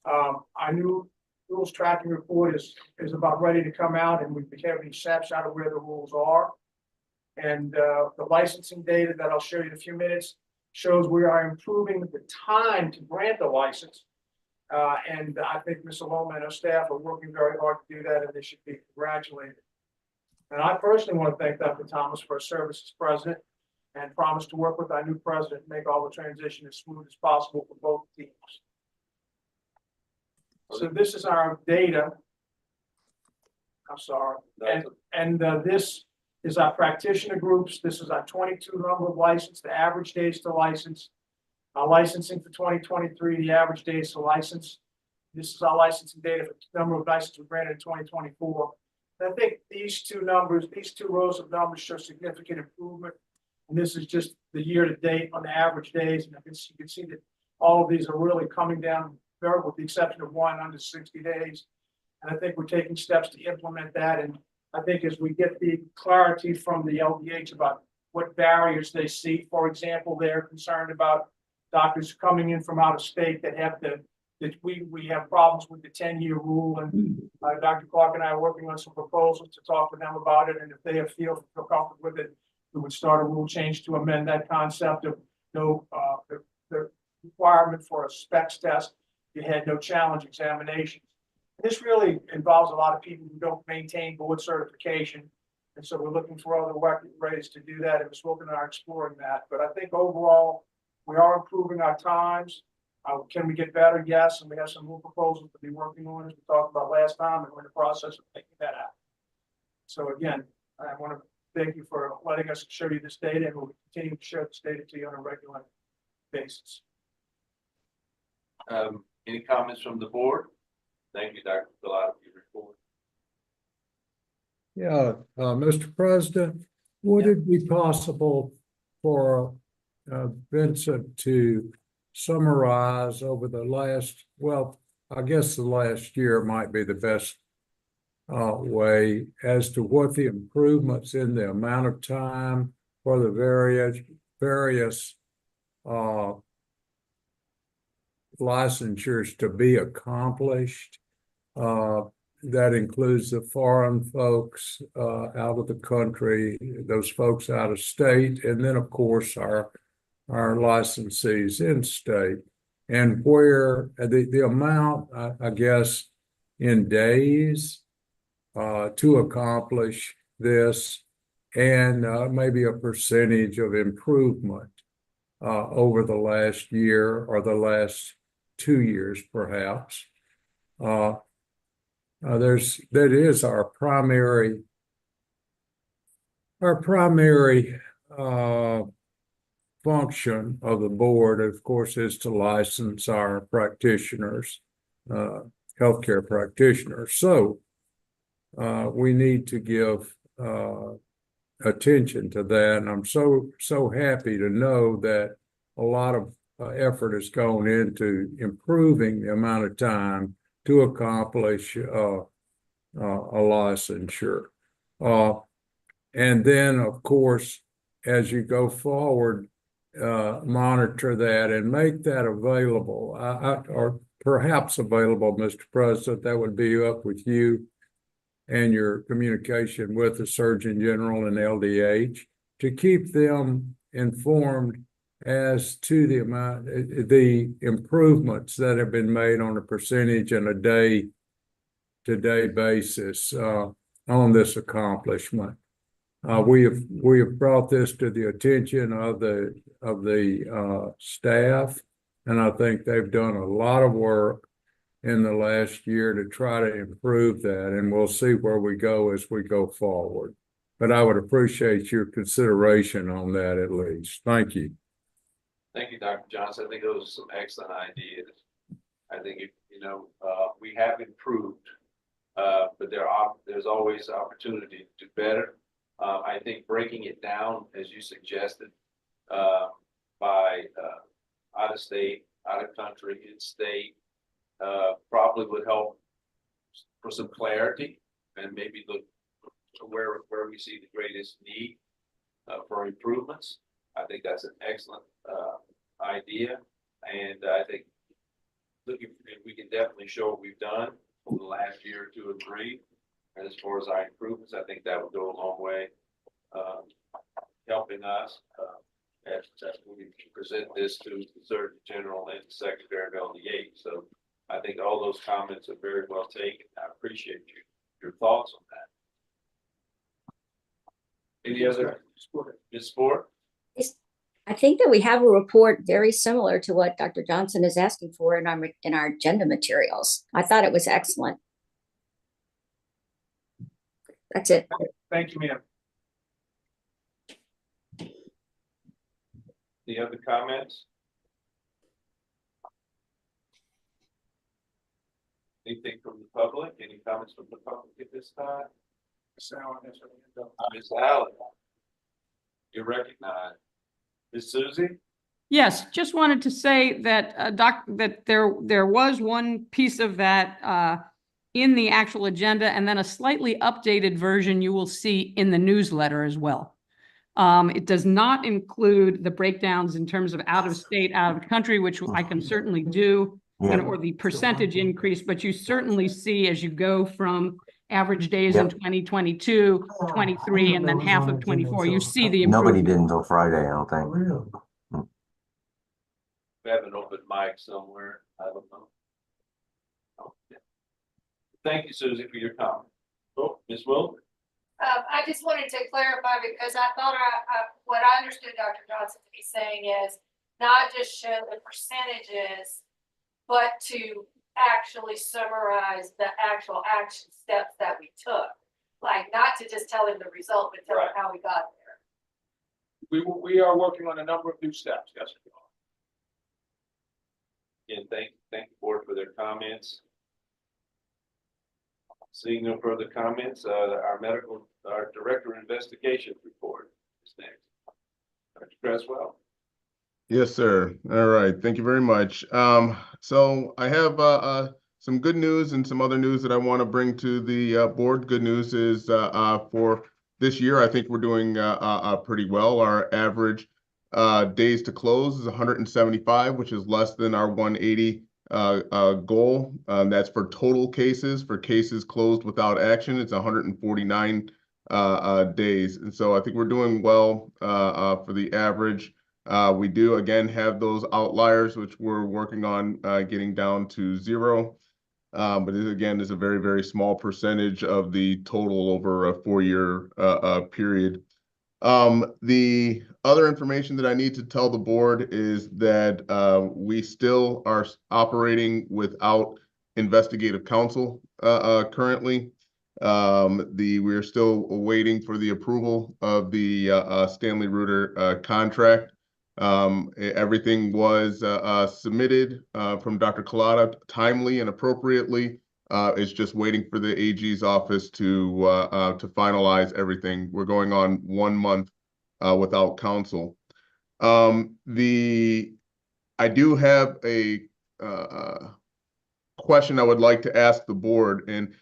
F: Our new rules tracking report is about ready to come out, and we've been having a snapshot of where the rules are. And the licensing data that I'll show you in a few minutes shows we are improving the time to grant the license. And I think Ms. Aloma and her staff are working very hard to do that, and they should be congratulated. And I personally want to thank Dr. Thomas for her service as president, and promise to work with our new president to make all the transition as smooth as possible for both teams. So this is our data. I'm sorry. And this is our practitioner groups. This is our 22 number of license, the average days to license. Our licensing for 2023, the average days to license. This is our licensing data for the number of licenses granted in 2024. And I think these two rows of numbers show significant improvement. And this is just the year to date on the average days. And you can see that all of these are really coming down, with the exception of one under 60 days. And I think we're taking steps to implement that. And I think as we get the clarity from the LDH about what barriers they see, for example, they're concerned about doctors coming in from out of state that we have problems with the 10-year rule. And Dr. Clark and I are working on some proposals to talk to them about it. And if they feel comfortable with it, we would start a rule change to amend that concept of the requirement for a specs test. You had no challenge examinations. This really involves a lot of people who don't maintain board certification. And so we're looking for other ways to do that. And Ms. Wilkin and I are exploring that. But I think overall, we are improving our times. Can we get better? Yes. And we have some more proposals to be working on, as we talked about last time, and we're in the process of taking that out. So again, I want to thank you for letting us show you this data, and we'll continue to show this data to you on a regular basis.
E: Any comments from the board? Thank you, Dr. Pilata, for your report.
N: Yeah, Mr. President, Would it be possible for Vincent to summarize over the last, well, I guess the last year might be the best way as to what the improvements in the amount of time for the various licensures to be accomplished. That includes the foreign folks out of the country, those folks out of state, and then of course our licensees in state, and where the amount, I guess, in days to accomplish this, and maybe a percentage of improvement over the last year or the last 2 years, perhaps. That is our primary function of the board, of course, is to license our practitioners, healthcare practitioners. So we need to give attention to that. And I'm so happy to know that a lot of effort has gone into improving the amount of time to accomplish a licensure. And then, of course, as you go forward, monitor that and make that available, or perhaps available, Mr. President. That would be up with you and your communication with the Surgeon General and LDH to keep them informed as to the amount, the improvements that have been made on a percentage and a day-to-day basis on this accomplishment. We have brought this to the attention of the staff, and I think they've done a lot of work in the last year to try to improve that, and we'll see where we go as we go forward. But I would appreciate your consideration on that at least. Thank you.
E: Thank you, Dr. Johnson. I think those are some excellent ideas. I think we have improved, but there's always opportunity to do better. I think breaking it down, as you suggested, by out of state, out of country, in state, probably would help for some clarity and maybe look to where we see the greatest need for improvements. I think that's an excellent idea, and I think we can definitely show what we've done over the last year or two or three. And as far as our improvements, I think that would go a long way, helping us as we present this to the Surgeon General and the Secretary of LDH. So I think all those comments are very well taken. I appreciate your thoughts on that. Any other? Ms. Sport?
B: I think that we have a report very similar to what Dr. Johnson is asking for in our agenda materials. I thought it was excellent. That's it.
F: Thank you, ma'am.
E: Any other comments? Anything from the public? Any comments from the public at this time? Ms. Allen, you're recognized. Ms. Susie?
K: Yes, just wanted to say that that there was one piece of that in the actual agenda, and then a slightly updated version you will see in the newsletter as well. It does not include the breakdowns in terms of out of state, out of country, which I can certainly do, or the percentage increase, but you certainly see as you go from average days in 2022, 23, and then half of 24, you see the improvement.
O: Nobody did until Friday, I don't think.
E: We have an open mic somewhere. I don't know. Oh, yeah. Thank you, Susie, for your comment. Oh, Ms. Wilson?
H: I just wanted to clarify because I thought what I understood Dr. Johnson to be saying is not just show the percentages, but to actually summarize the actual action steps that we took. Like not to just tell him the result, but tell him how we got there.
F: We are working on a number of new steps. Yes.
E: Again, thank the board for their comments. Seeing no further comments, our director of investigations report. next. Dr. Creswell?
P: Yes, sir. All right. Thank you very much. So I have some good news and some other news that I want to bring to the board. Good news is for this year, I think we're doing pretty well. Our average days to close is 175, which is less than our 180 goal. That's for total cases. For cases closed without action, it's 149 days. And so I think we're doing well for the average. We do again have those outliers, which we're working on getting down to 0. But it, again, is a very, very small percentage of the total over a 4-year period. The other information that I need to tell the board is that we still are operating without investigative counsel currently. We're still waiting for the approval of the Stanley Reuter contract. Everything was submitted from Dr. Collada timely and appropriately. It's just waiting for the AG's office to finalize everything. We're going on 1 month without counsel. I do have a question I would like to ask the board, and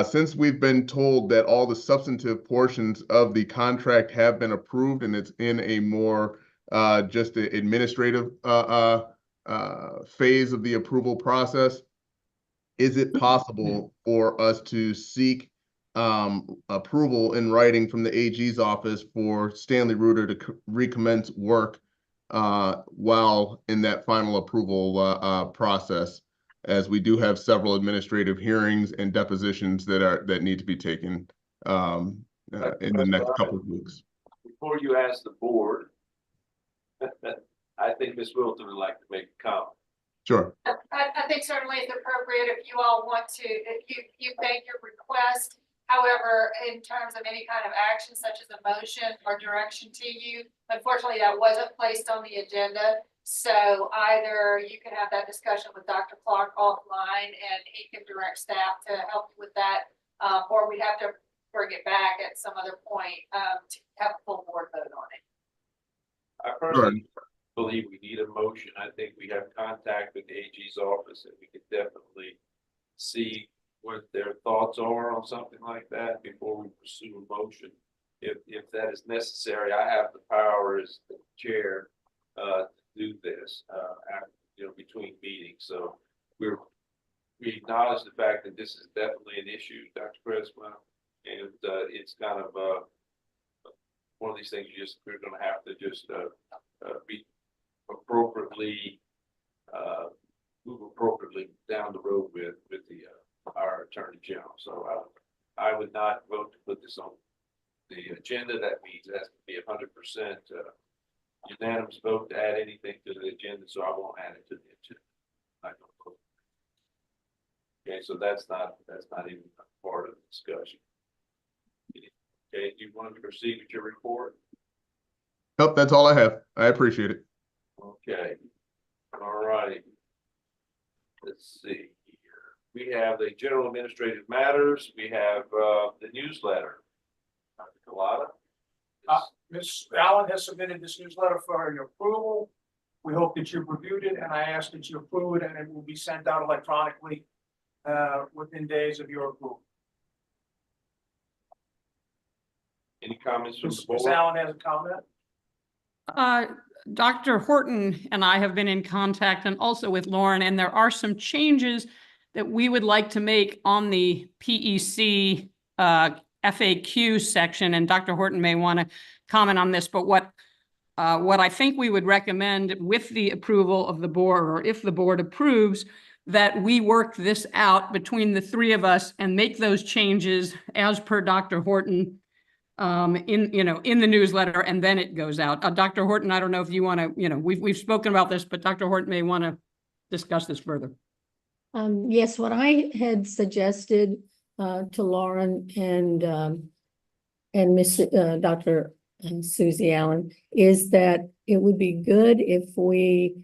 P: since we've been told that all the substantive portions of the contract have been approved and it's in a more just the administrative phase of the approval process, is it possible for us to seek approval in writing from the AG's office for Stanley Reuter to recommence work while in that final approval process, as we do have several administrative hearings and depositions that need to be taken in the next couple of weeks?
E: Before you ask the board, I think Ms. Wilton would like to make a comment.
P: Sure.
H: I think certainly it's appropriate if you all want to, if you make your request. However, in terms of any kind of action such as a motion or direction to you, unfortunately, that wasn't placed on the agenda. So either you can have that discussion with Dr. Clark offline and he can direct staff to help you with that. Or we have to bring it back at some other point to have a full board vote on it.
E: I personally believe we need a motion. I think we have contact with the AG's office and we could definitely see what their thoughts are on something like that before we pursue a motion. If that is necessary, I have the power as the chair to do this between meetings. So we acknowledge the fact that this is definitely an issue, Dr. Creswell, and it's kind of one of these things we're going to have to just be appropriately move appropriately down the road with our Attorney General. So I would not vote to put this on the agenda. That means it has to be 100% unanimous vote to add anything to the agenda. So I won't add it to the agenda. I don't vote. Okay, so that's not even part of the discussion. Okay, do you want to proceed with your report?
P: Nope, that's all I have. I appreciate it.
E: Okay. All right. Let's see here. We have the general administrative matters. We have the newsletter. Dr. Collada.
F: Ms. Allen has submitted this newsletter for your approval. We hope that you've reviewed it, and I ask that you approve it, and it will be sent out electronically within days of your approval.
E: Any comments from the
F: Ms.
E: board?
F: Allen has a comment.
K: Dr. Horton and I have been in contact and also with Lauren, and there are some changes that we would like to make on the PEC FAQ section, and Dr. Horton may want to comment on this, but what I think we would recommend with the approval of the board, or if the board approves, that we work this out between the 3 of us and make those changes as per Dr. Horton in the newsletter, and then it goes out. Dr. Horton, I don't know if you want to, we've spoken about this, but Dr. Horton may want to discuss this further.
Q: Yes, what I had suggested to Lauren and Miss Dr. Susie Allen is that it would be good if we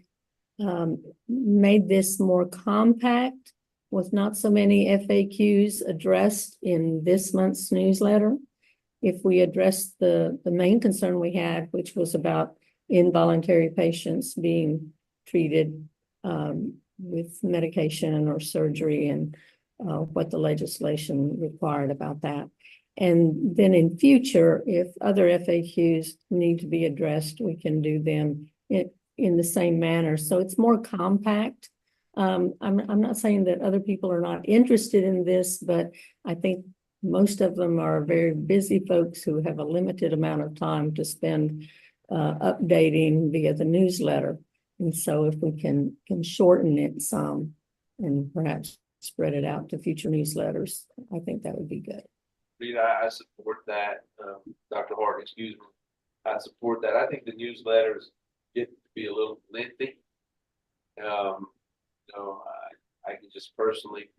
Q: made this more compact with not so many FAQs addressed in this month's newsletter. if we address the main concern we had, which was about involuntary patients being treated with medication or surgery, and what the legislation required about that. And then in future, if other FAQs need to be addressed, we can do them in the same manner. So it's more compact. I'm not saying that other people are not interested in this, but I think most of them are very busy folks who have a limited amount of time to spend updating via the newsletter. And so if we can shorten it some and perhaps spread it out to future newsletters, I think that would be good.
E: Rita, I support that. Dr. Hart, excuse me. I support that. I think the newsletters get to be a little lengthy. I can just personally,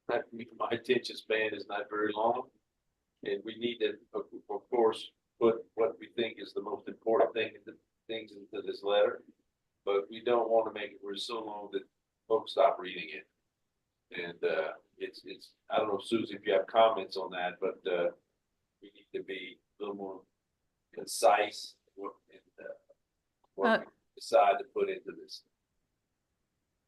E: my attention span is not very long. And we need to, of course, put what we think is the most important things into this letter. But we don't want to make it so long that folks stop reading it. And it's I don't know, Susie, if you have comments on that, but we need to be a little more concise and what we decide to put into this.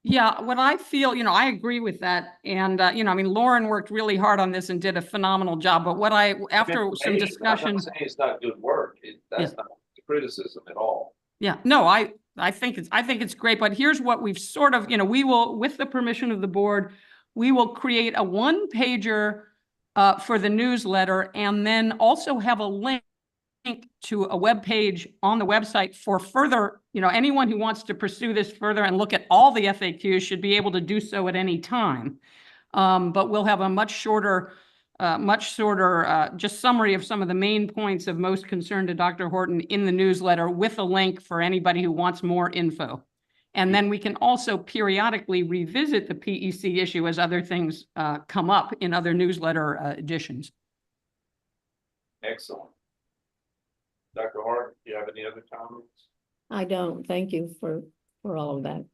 K: Yeah, what I feel, I agree with that. And, Lauren worked really hard on this and did a phenomenal job. But after some discussion.
E: I'm not saying it's not good work. That's not criticism at all.
K: Yeah, no, I think it's great. But here's what we've sort of, we will, with the permission of the board, we will create a one-pager for the newsletter, and then also have a link to a web page on the website for further, anyone who wants to pursue this further and look at all the FAQs should be able to do so at any time. But we'll have a much shorter just summary of some of the main points of most concern to Dr. Horton in the newsletter, with a link for anybody who wants more info. And then we can also periodically revisit the PEC issue as other things come up in other newsletter editions.
E: Excellent. Dr. Hart, do you have any other comments?
Q: I don't. Thank you for all of that.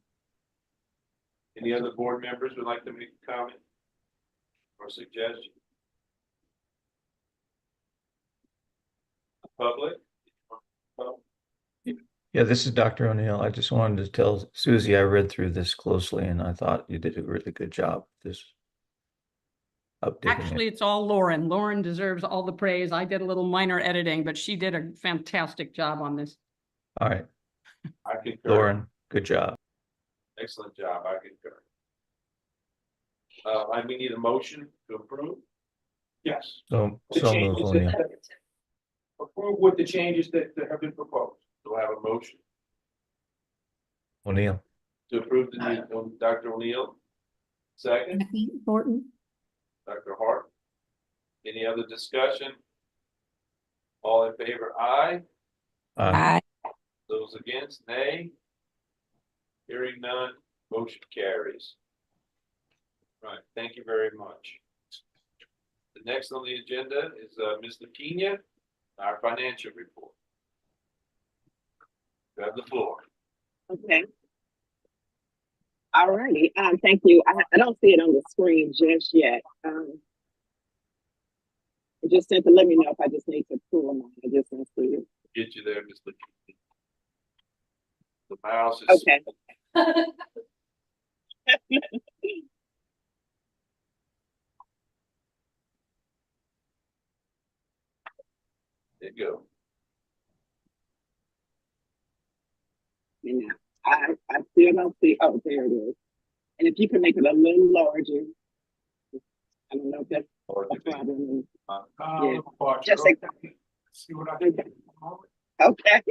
E: Any other board members would like to make a comment or suggestion? Public?
R: Yeah, this is Dr. O'Neill. I just wanted to tell Susie I read through this closely and I thought you did a really good job.
K: Actually, it's all Lauren. Lauren deserves all the praise. I did a little minor editing, but she did a fantastic job on this.
R: All right.
E: I concur.
R: Lauren, good job.
E: Excellent job. I concur. We need a motion to approve.
F: Yes.
R: So
F: The
R: move,
F: changes
R: O'Neill.
F: approve with the changes that have been proposed.
E: Do I have a motion
R: O'Neill.
E: to approve Dr. O'Neill? Second,
Q: Horton?
E: Dr. Hart. Any other discussion? All in favor, aye.
R: Aye.
E: Those against, nay. Hearing none, motion carries. Right, thank you very much. The next on the agenda is Mr. Kenya, our financial report. You have the floor.
I: Okay. All righty. Thank you. I don't see it on the screen just yet. It just said to let me know if I just need to pull them on. I just want to see it.
E: Get you there, Mr. Kenya. The mouse is.
I: Okay.
E: There you go.
I: And now, I still don't see. Oh, there it is. And if you can make it a little larger, I don't know if that's a problem. Yeah. Just like that.
F: See what I can do.
I: Okay.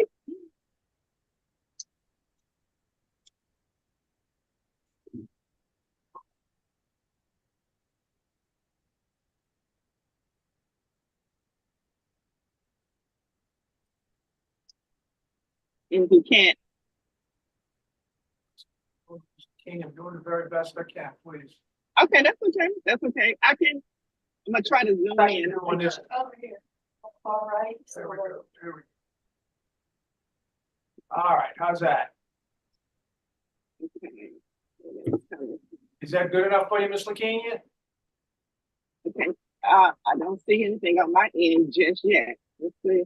I: If you can't.
F: King, I'm doing the very best I can, please.
I: Okay, that's okay. That's okay. I'm gonna try to zoom in
F: on this.
H: Over here. All right.
F: There we go. There we go. All right, how's that? Is that good enough for you, Ms. LaKenya?
I: Okay. I don't see anything on my end just yet. Let's see.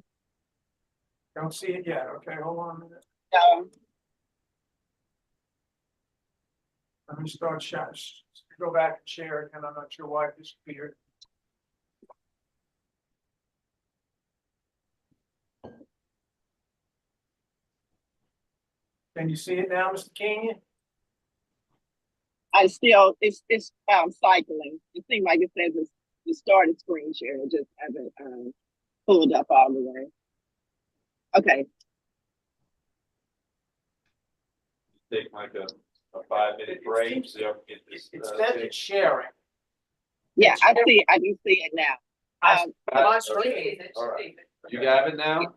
F: Don't see it yet. Okay, hold on a minute. Let me start sharing. Go back and share it, and I'm not sure why it disappeared. Can you see it now, Mr. Kenyon?
I: I still, it's cycling. It seems like it says it's the started screen share. It just hasn't pulled up all the way. Okay.
E: Take like a 5-minute break. So y'all can get this.
F: It says it's sharing.
I: Yeah, I see it. I do see it now.
F: My screen.
E: All right. You got it now?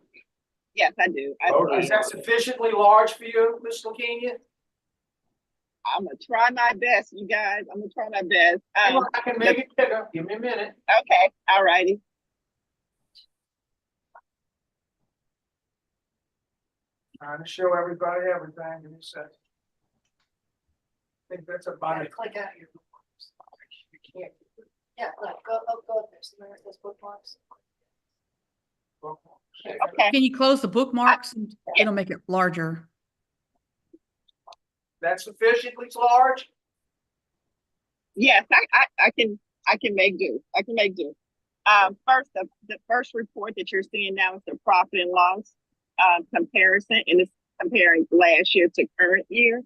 I: Yes, I do.
F: Is that sufficiently large for you, Ms. Lakenya?
I: I'm gonna try my best, you guys. I'm gonna try my best.
F: I can make it bigger. Give me a minute.
I: Okay, all righty.
F: Trying to show everybody everything. Give me a second. I think that's about it.
H: Click out your bookmarks.
F: You can't.
H: Yeah, look, go up there. So there it says bookmarks.
I: Okay.
K: Can you close the bookmarks? And it'll make it larger.
F: That's sufficiently large?
I: Yes, I can make do. I can make do. First, the first report that you're seeing now is the profit and loss comparison, and it's comparing last year to current year.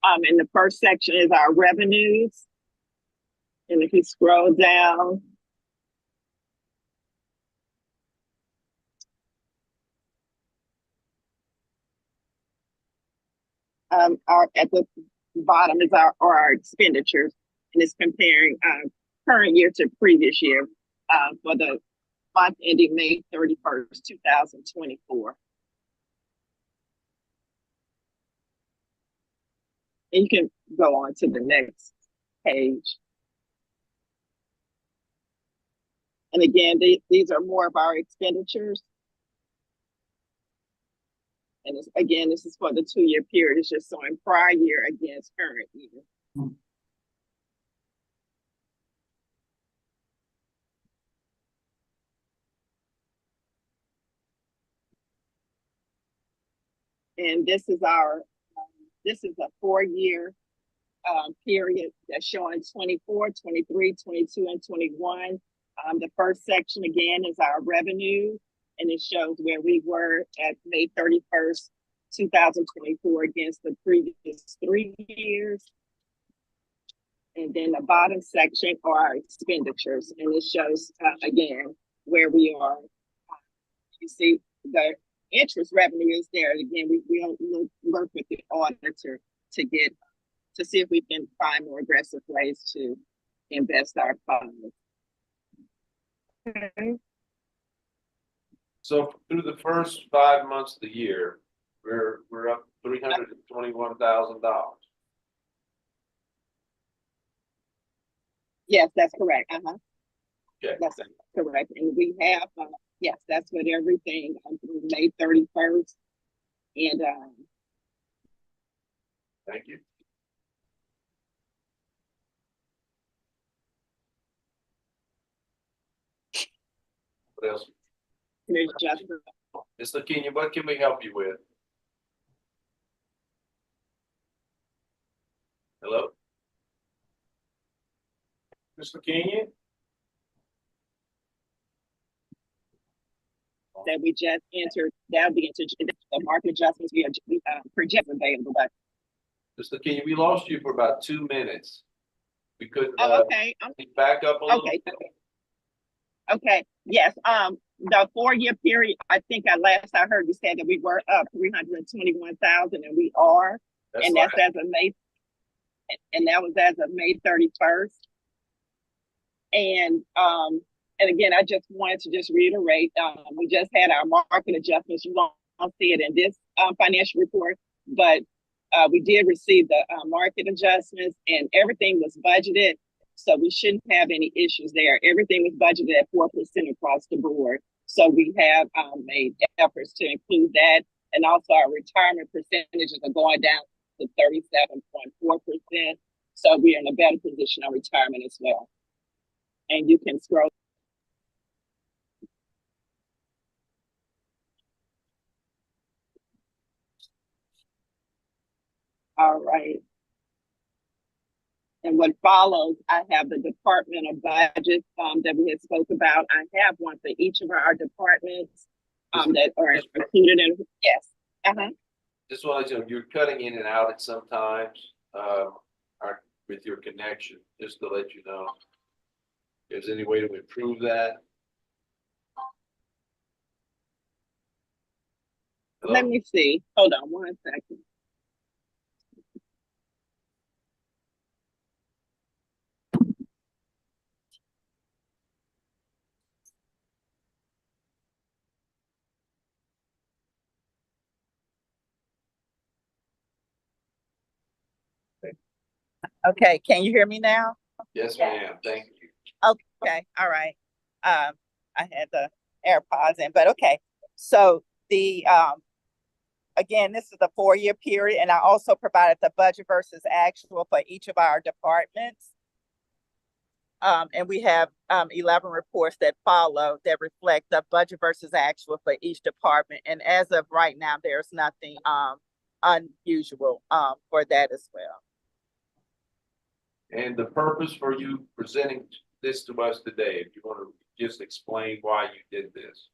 I: And the first section is our revenues. And if you scroll down, at the bottom is our expenditures, and it's comparing current year to previous year for the month ending May 31st, 2024. And you can go on to the next page. And again, these are more of our expenditures. And again, this is for the 2-year period. It's just showing prior year against current year. And this is this is a 4-year period that's showing 24, 23, 22, and 21. The first section again is our revenue, and it shows where we were at May 31st, 2024 against the previous 3 years. And then the bottom section are our expenditures, and it shows again where we are. You see the interest revenue is there. Again, we don't work with the auditor to see if we can find more aggressive ways to invest our funds. Okay.
E: So through the first 5 months of the year, we're up $321,000.
I: Yes, that's correct.
E: Okay.
I: That's correct. And we have, yes, that's with everything through May 31st. And
E: Thank you. What else?
I: there's just
E: Ms. Lakenya, what can we help you with? Hello?
F: Ms. Lakenya?
I: that we just entered, that'll be into the market adjustments we project available. But
E: Ms. Lakenya, we lost you for about 2 minutes. We couldn't
I: okay.
E: back up a little
I: Okay.
E: bit.
I: Okay. Yes. The 4-year period, I think last I heard you said that we were up 321,000, and we are.
E: That's
I: and
E: right.
I: that's as of May, and that was as of May 31st. And again, I just wanted to just reiterate, we just had our market adjustments. You won't see it in this financial report, but we did receive the market adjustments, and everything was budgeted. So we shouldn't have any issues there. Everything was budgeted at 4% across the board. So we have made efforts to include that. And also our retirement percentages are going down to 37.4%. So we're in a better position on retirement as well. and you can scroll. All right. And what follows, I have the departmental budgets that we had spoke about. I have one for each of our departments that are included in, yes.
E: Just want to let you know, you're cutting in and out at sometimes, with your connection, just to let you know. Is there any way to improve that? Hello?
I: Let me see. Hold on one second. Okay, can you hear me now?
E: Yes, ma'am. Thank you.
I: Okay, all right. I had the AirPods in, but okay. So the again, this is a 4-year period, and I also provided the budget versus actual for each of our departments. And we have 11 reports that follow that reflect the budget versus actual for each department. And as of right now, there's nothing unusual for that as well.
E: And the purpose for you presenting this to us today, if you want to just explain why you did this.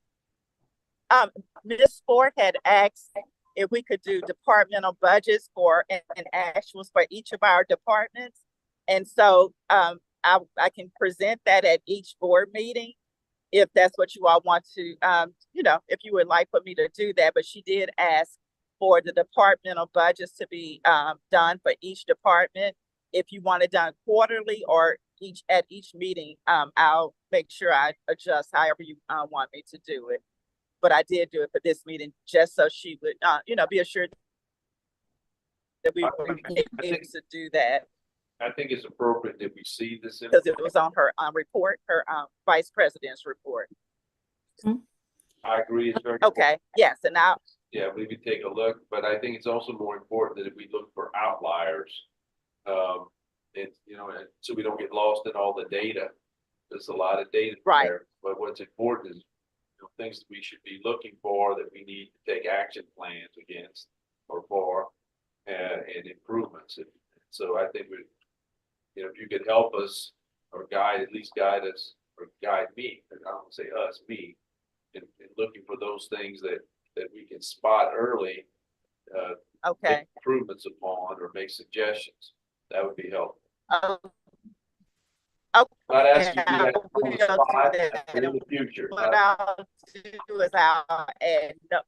I: Ms. Ford had asked if we could do departmental budgets for and actuals for each of our departments. And so I can present that at each board meeting if that's what you all want to, you know, if you would like for me to do that. But she did ask for the departmental budgets to be done for each department. If you want it done quarterly or at each meeting, I'll make sure I adjust however you want me to do it. But I did do it for this meeting just so she would, you know, be assured that we were able to do that.
E: I think it's appropriate that we see this
I: because it was on her report, her vice president's report.
E: I agree. It's very
I: okay.
E: important.
I: Yes, and now
E: yeah, we could take a look, but I think it's also more important that if we look for outliers, and you know, so we don't get lost in all the data. There's a lot of data there, but what's important is things that we should be looking for that we need to take action plans against or for, and improvements. And so I think we, you know, if you could help us or at least guide us or guide me, and I don't say us, me, in looking for those things that we can spot early, make improvements upon or make suggestions, that would be helpful. Not asking you to do that on the spot, but in the future.
I: What I'll do is I'll add no.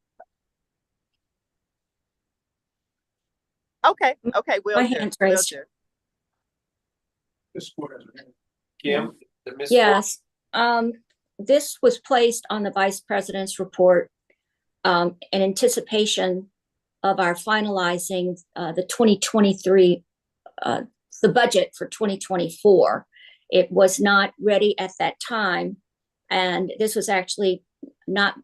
I: Okay, we'll
B: My
I: do.
B: hand's
I: We'll
B: raised.
I: do.
E: Kim?
B: Yes, this was placed on the vice president's report in anticipation of our finalizing the 2023, the budget for 2024. It was not ready at that time, and this was actually not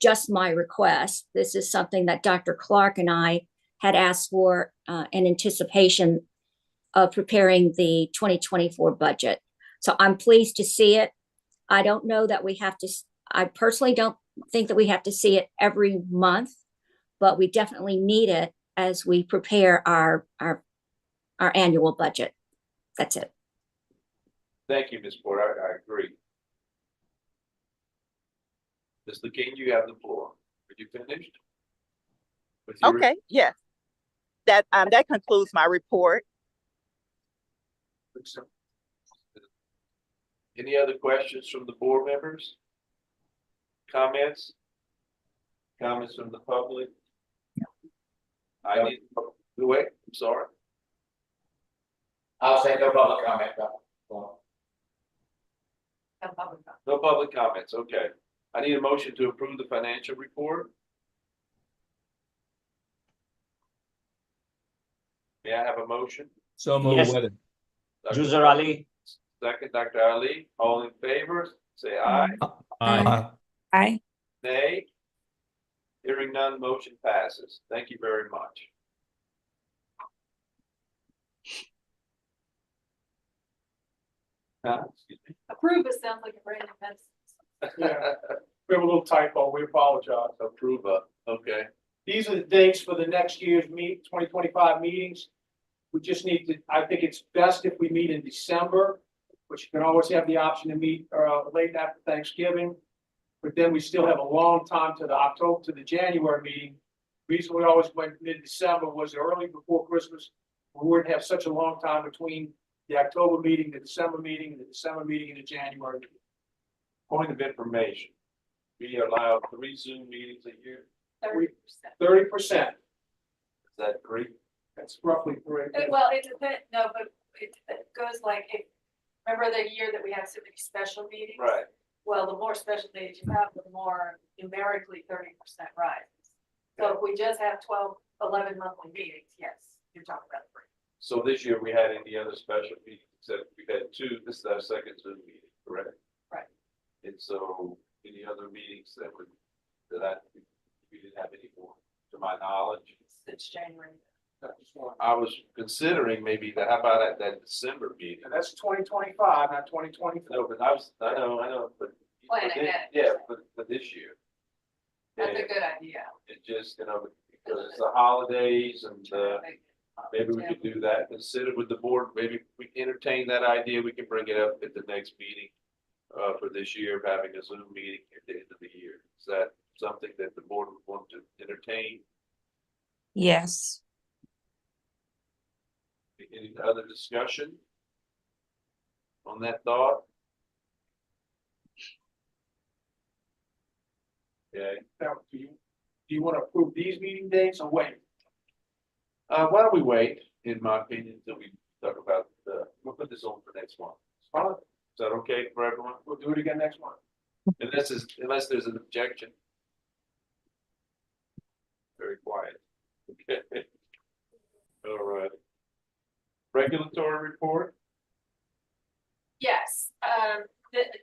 B: just my request. This is something that Dr. Clark and I had asked for in anticipation of preparing the 2024 budget. So I'm pleased to see it. I don't know that we have to, I personally don't think that we have to see it every month, but we definitely need it as we prepare our annual budget. That's it.
E: Thank you, Ms. Ford. I agree. Mr. King, you have the floor. Are you finished?
I: Okay, yes. That concludes my report.
E: Any other questions from the board members? Comments? Comments from the public? I need, wait, I'm sorry.
C: I'll say no public comment.
E: No public comments, okay. I need a motion to approve the financial report. May I have a motion?
G: So moved.
M: Yes.
G: Weather.
M: User Ali.
E: Second, Dr. Ali, all in favor, say aye.
G: Aye.
B: Aye.
E: Nay. Hearing none, motion passes. Thank you very much. Excuse me.
H: Approve it sounds like a brand new medicine.
F: Yeah. We have a little typo, we apologize.
E: Approve, okay.
F: These are the dates for the next year's 2025 meetings. We just need to, I think it's best if we meet in December, which you can always have the option to meet late after Thanksgiving. But then we still have a long time to the January meeting. Reason we always went mid-December was early before Christmas. We wouldn't have such a long time between the October meeting, the December meeting, and the December meeting, and the January meeting.
E: Point of information. We allow 3 Zoom meetings a year.
H: 30%.
F: 30%.
E: Is that 3?
F: That's roughly 3.
H: Well, it depends, no, but it goes like, remember the year that we had so many special meetings?
E: Right.
H: Well, the more special meetings you have, the more numerically 30% rises. So if we just have 11 monthly meetings, yes, you're talking about 3.
E: So this year we had any other special meetings, except we had 2, this is our second Zoom meeting, correct?
H: Right.
E: And so any other meetings that we didn't have any more, to my knowledge.
H: Since January.
E: I was considering maybe how about at that December meeting?
F: And that's 2025, not 2024.
E: No, but I know, but.
H: Plan ahead.
E: Yeah, but this year.
H: That's
E: And
H: a good idea.
E: it just, because it's the holidays and, maybe we could do that, consider with the board, maybe we entertain that idea, we can bring it up at the next meeting. For this year, of having a Zoom meeting at the end of the year. Is that something that the board would want to entertain?
K: Yes.
E: Any other discussion on that thought? Okay.
F: Now, do you want to approve these meeting dates or wait?
E: Why don't we wait, in my opinion, until we talk about we'll put this on for next month.
F: Fine.
E: Is that okay for everyone?
F: We'll do it again next month.
E: Unless there's an objection. Very quiet. Okay. All right. Regulatory report?
H: Yes,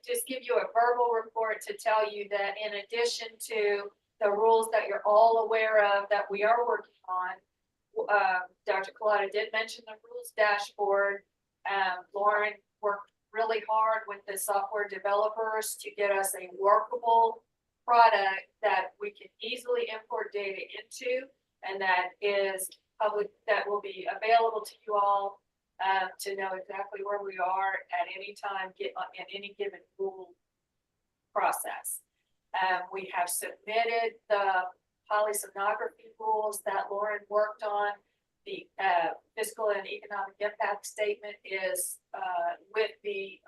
H: just give you a verbal report to tell you that in addition to the rules that you're all aware of that we are working on, Dr. Collada did mention the rules dashboard. Lauren worked really hard with the software developers to get us a workable product that we can easily import data into, and that is public, that will be available to you all to know exactly where we are at any time, in any given rule process. We have submitted the polysomnography rules that Lauren worked on. The fiscal and economic impact statement is with the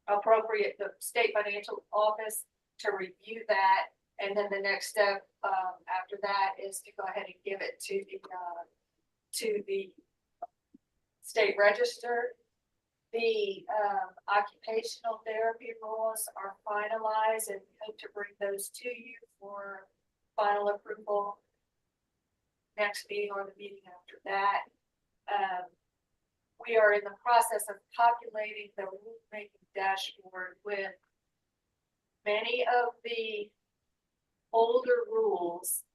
H: the state financial office to review that. And then the next step after that is to go ahead and give it to the state register. The occupational therapy rules are finalized, and we hope to bring those to you for final approval next meeting or the meeting after that. We are in the process of populating the rulemaking dashboard with many of the older rules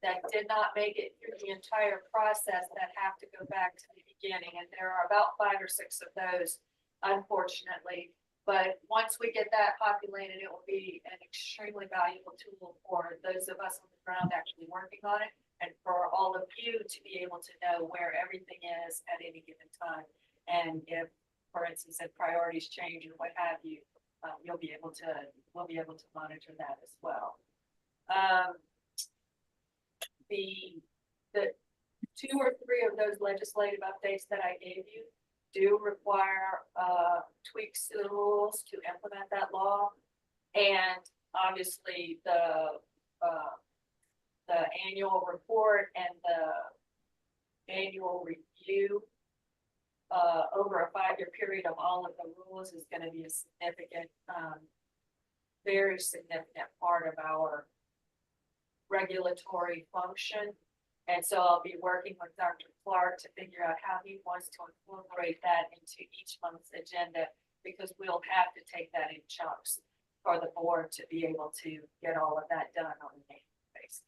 H: that did not make it through the entire process that have to go back to the beginning. And there are about 5 or 6 of those, unfortunately. But once we get that populated, it will be an extremely valuable tool for those of us on the ground actually working on it, and for all of you to be able to know where everything is at any given time. And if, for instance, if priorities change or what have you, we'll be able to monitor that as well. The 2 or 3 of those legislative updates that I gave you do require tweaks to the rules to implement that law. And obviously the annual report and the annual review over a 5-year period of all of the rules is going to be a significant, very significant part of our regulatory function. And so I'll be working with Dr. Clark to figure out how he wants to incorporate that into each month's agenda, because we'll have to take that in chunks for the board to be able to get all of that done on a daily basis.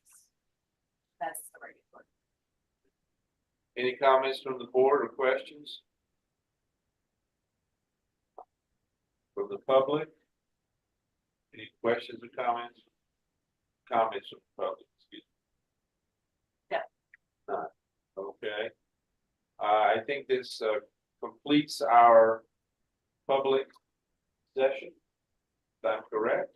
H: That's the regular.
E: Any comments from the board or questions? the public? Any questions or comments? Comments from the public, excuse me.
H: Yeah.
E: None. Okay. I think this completes our public session. Is that correct?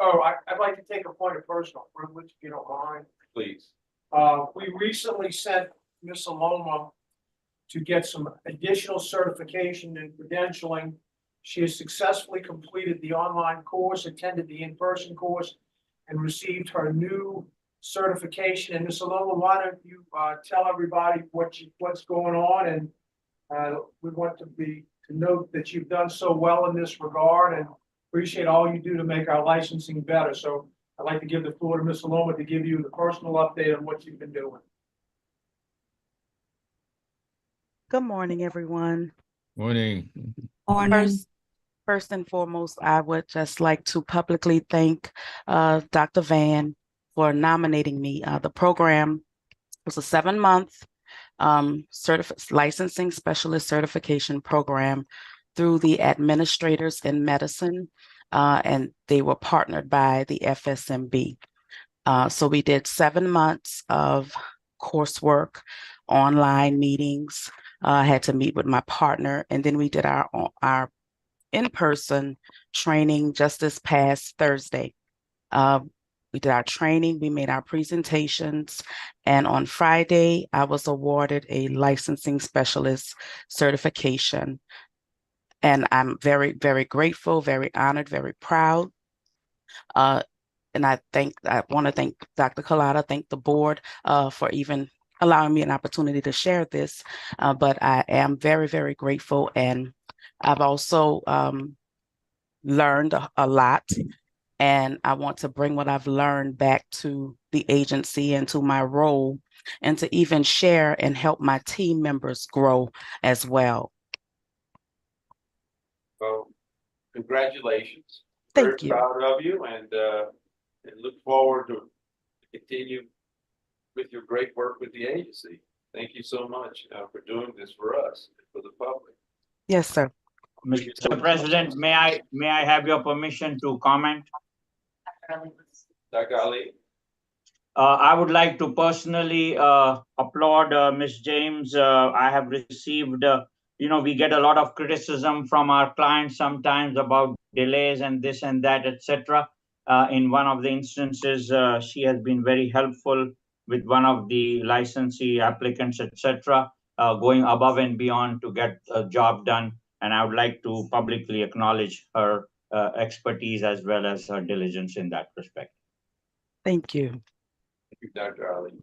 F: Oh, I'd like to take a point of personal privilege, if you don't mind.
E: Please.
F: We recently sent Ms. Aloma to get some additional certification and credentialing. She has successfully completed the online course, attended the in-person course, and received her new certification. And Ms. Aloma, why don't you tell everybody what's going on? And we want to note that you've done so well in this regard and appreciate all you do to make our licensing better. So I'd like to give the floor to Ms. Aloma to give you the personal update on what you've been doing.
S: Good morning, everyone.
G: Morning.
S: First and foremost, I would just like to publicly thank Dr. Van for nominating me. The program was a 7-month licensing specialist certification program through the Administrators in Medicine, and they were partnered by the FSMB. So we did 7 months of coursework, online meetings. I had to meet with my partner, and then we did our in-person training just this past Thursday. We did our training, we made our presentations, and on Friday, I was awarded a licensing specialist certification. And I'm very, very grateful, very honored, very proud. And I want to thank Dr. Collada, thank the board for even allowing me an opportunity to share this. But I am very, very grateful. And I've also learned a lot. And I want to bring what I've learned back to the agency and to my role, and to even share and help my team members grow as well.
E: Well, congratulations.
S: Thank you.
E: Very proud of you, and look forward to continue with your great work with the agency. Thank you so much for doing this for us, and for the public.
S: Yes, sir.
M: Mr. President, may I have your permission to comment?
E: Dr. Ali.
M: I would like to personally applaud Ms. James. I have received, we get a lot of criticism from our clients sometimes about delays and this and that, etc. In one of the instances, she has been very helpful with one of the licensee applicants, etc., going above and beyond to get a job done. And I would like to publicly acknowledge her expertise as well as her diligence in that respect.
S: Thank you.
E: Thank you, Dr. Ali.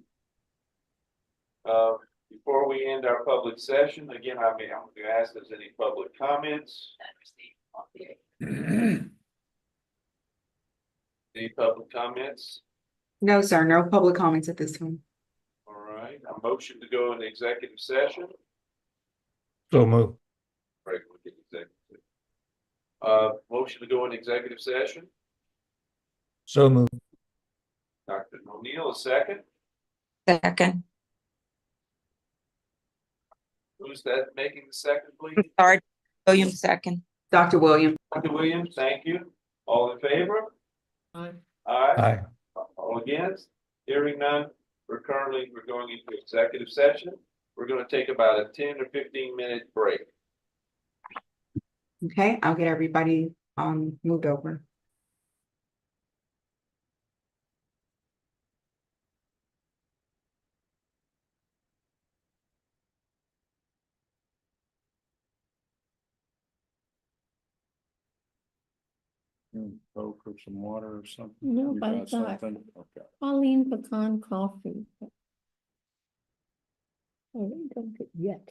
E: Before we end our public session, again, I'm going to ask if there's any public comments. Any public comments?
A: No, sir, no public comments at this time.
E: All right, a motion to go into executive session.
G: So move.
E: Right, we'll get executive. Motion to go into executive session.
G: So move.
E: Dr. O'Neill, a second.
B: Second.
E: Who's that making the second, please?
B: Sorry, Williams, second.
A: Dr. Williams.
E: Dr. Williams, thank you. All in favor?
F: Aye.
E: Aye. All against? Hearing none. We're going into executive session. We're going to take about a 10 or 15-minute break.
A: Okay, I'll get everybody moved over.
N: Coke or some water or something?
Q: No,
N: You
Q: but I
N: got
Q: thought
N: something? Okay.
Q: Pauline pecan coffee. I didn't drink it yet.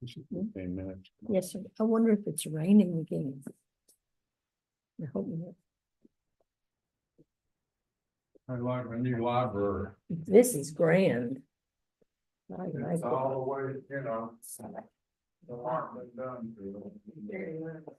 N: This is 15 minutes.
Q: Yes, sir. I wonder if it's raining again. I hope not.
N: I like a new library.
Q: This is grand. I like
N: It's
Q: it.
N: all the way, you know. The work been done to it.
Q: Very well.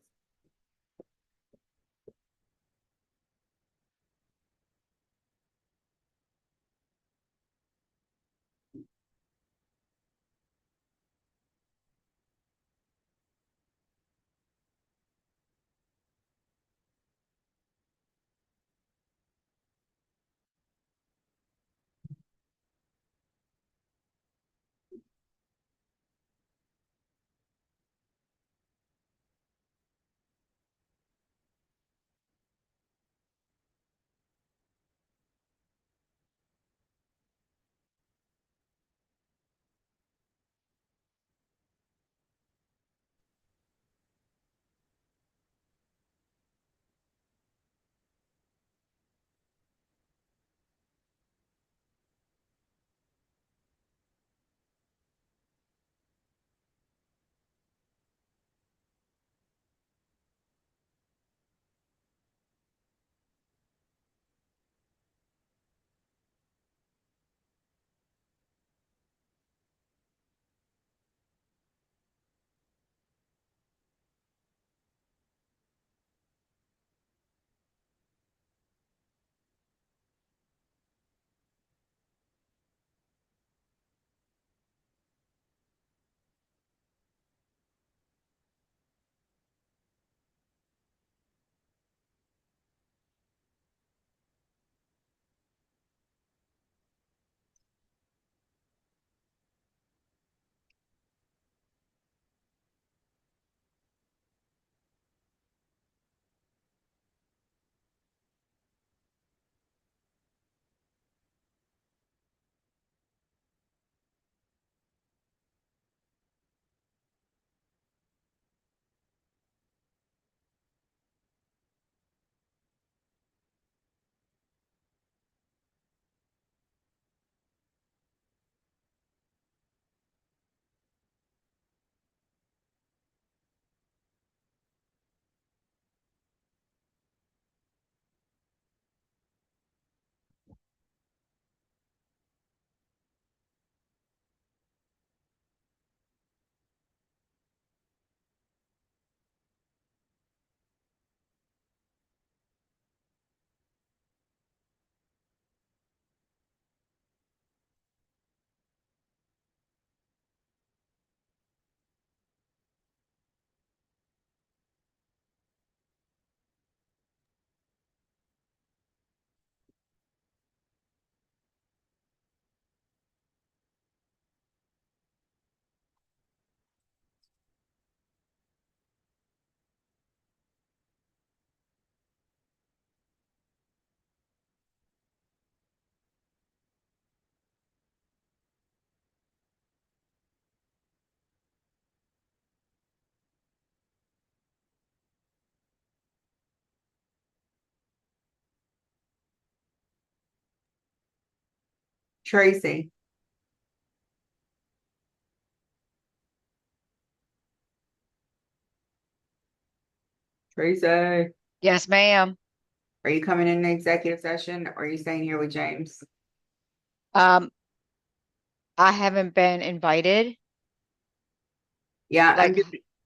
A: Tracy. Tracy,
T: Yes, ma'am.
A: are you coming in the executive session or are you staying here with James?
T: I haven't been invited.
A: Yeah,
T: Like,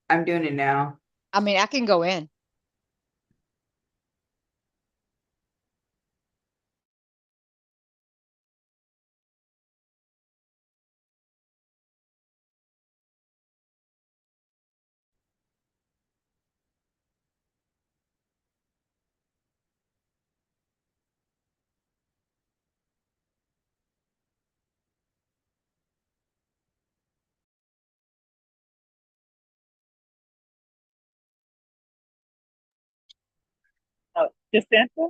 A: I'm doing it now.
T: I mean, I can go in.
I: Just answer.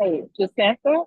I: Hey, just answer.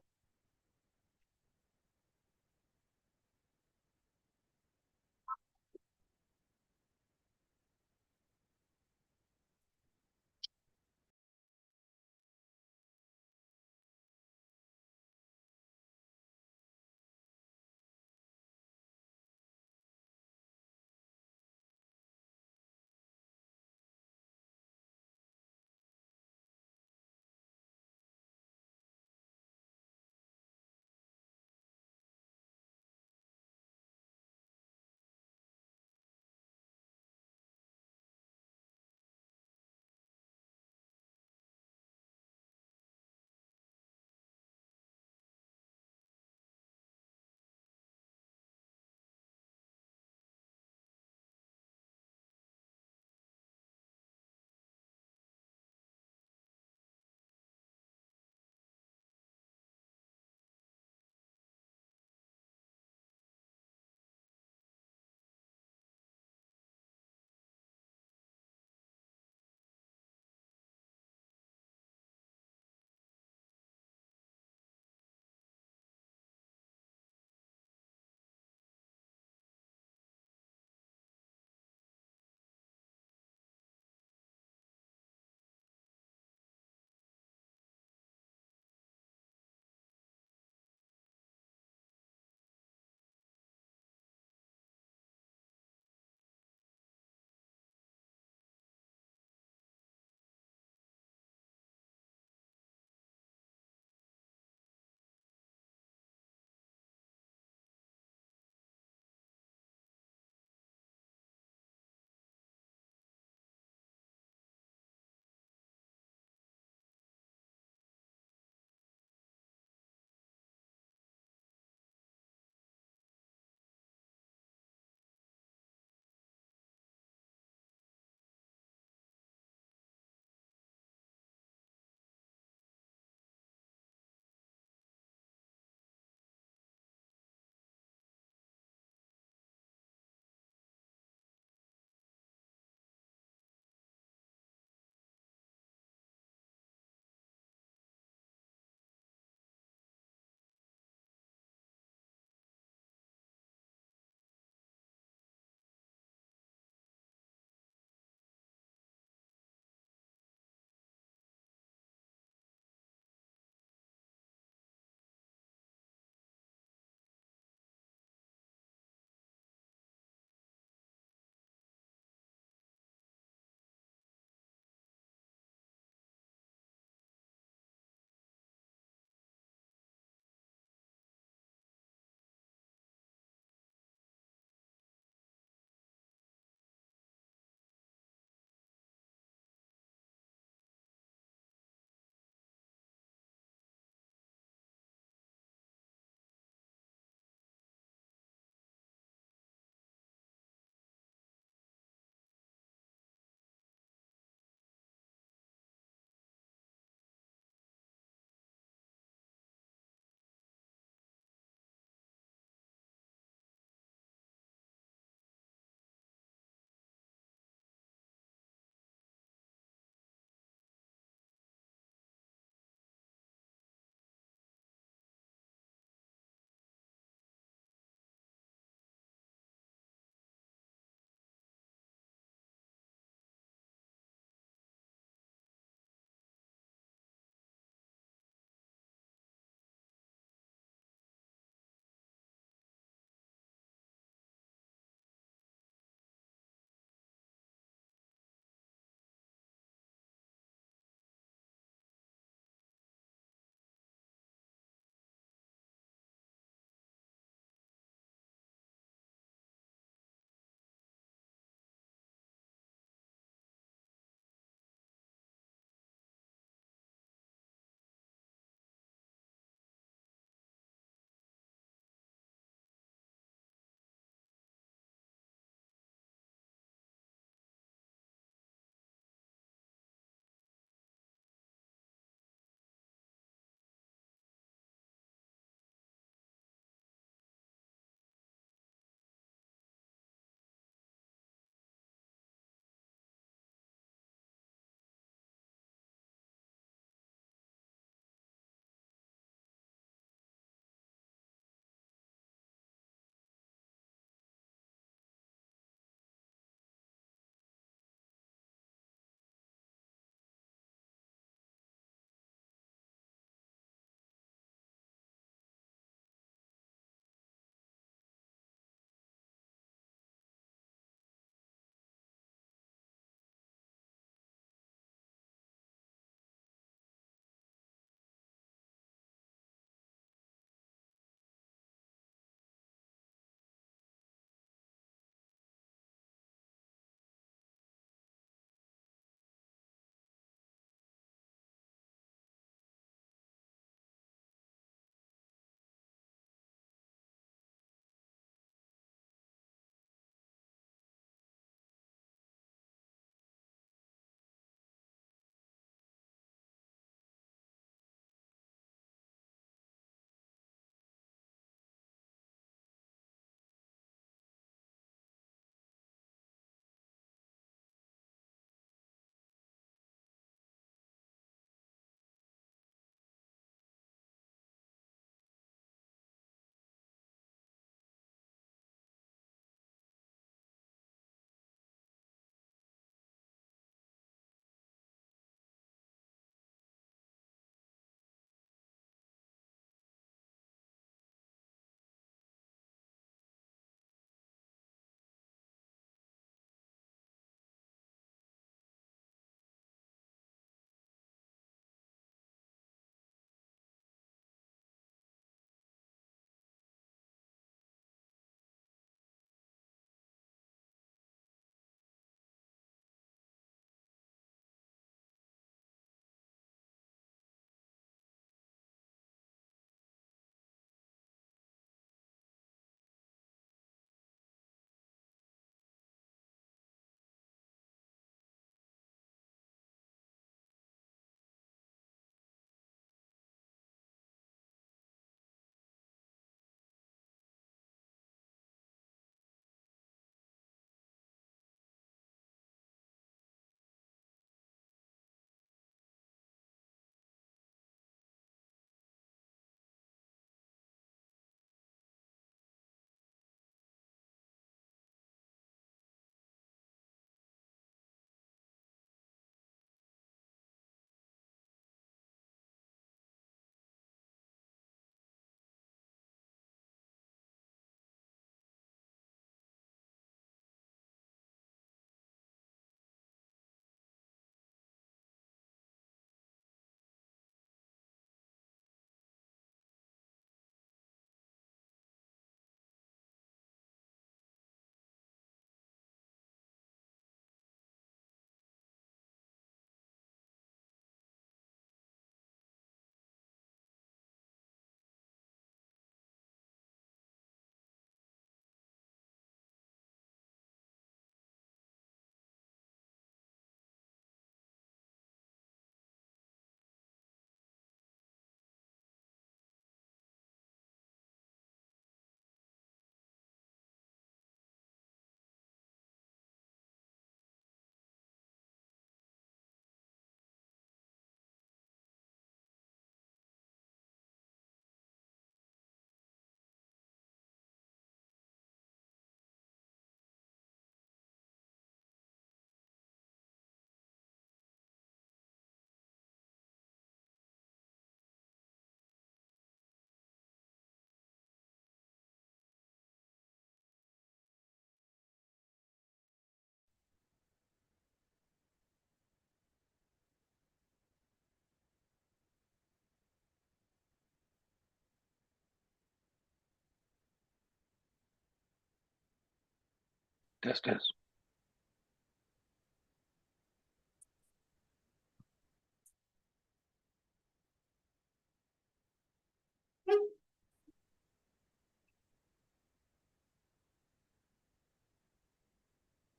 G: Test.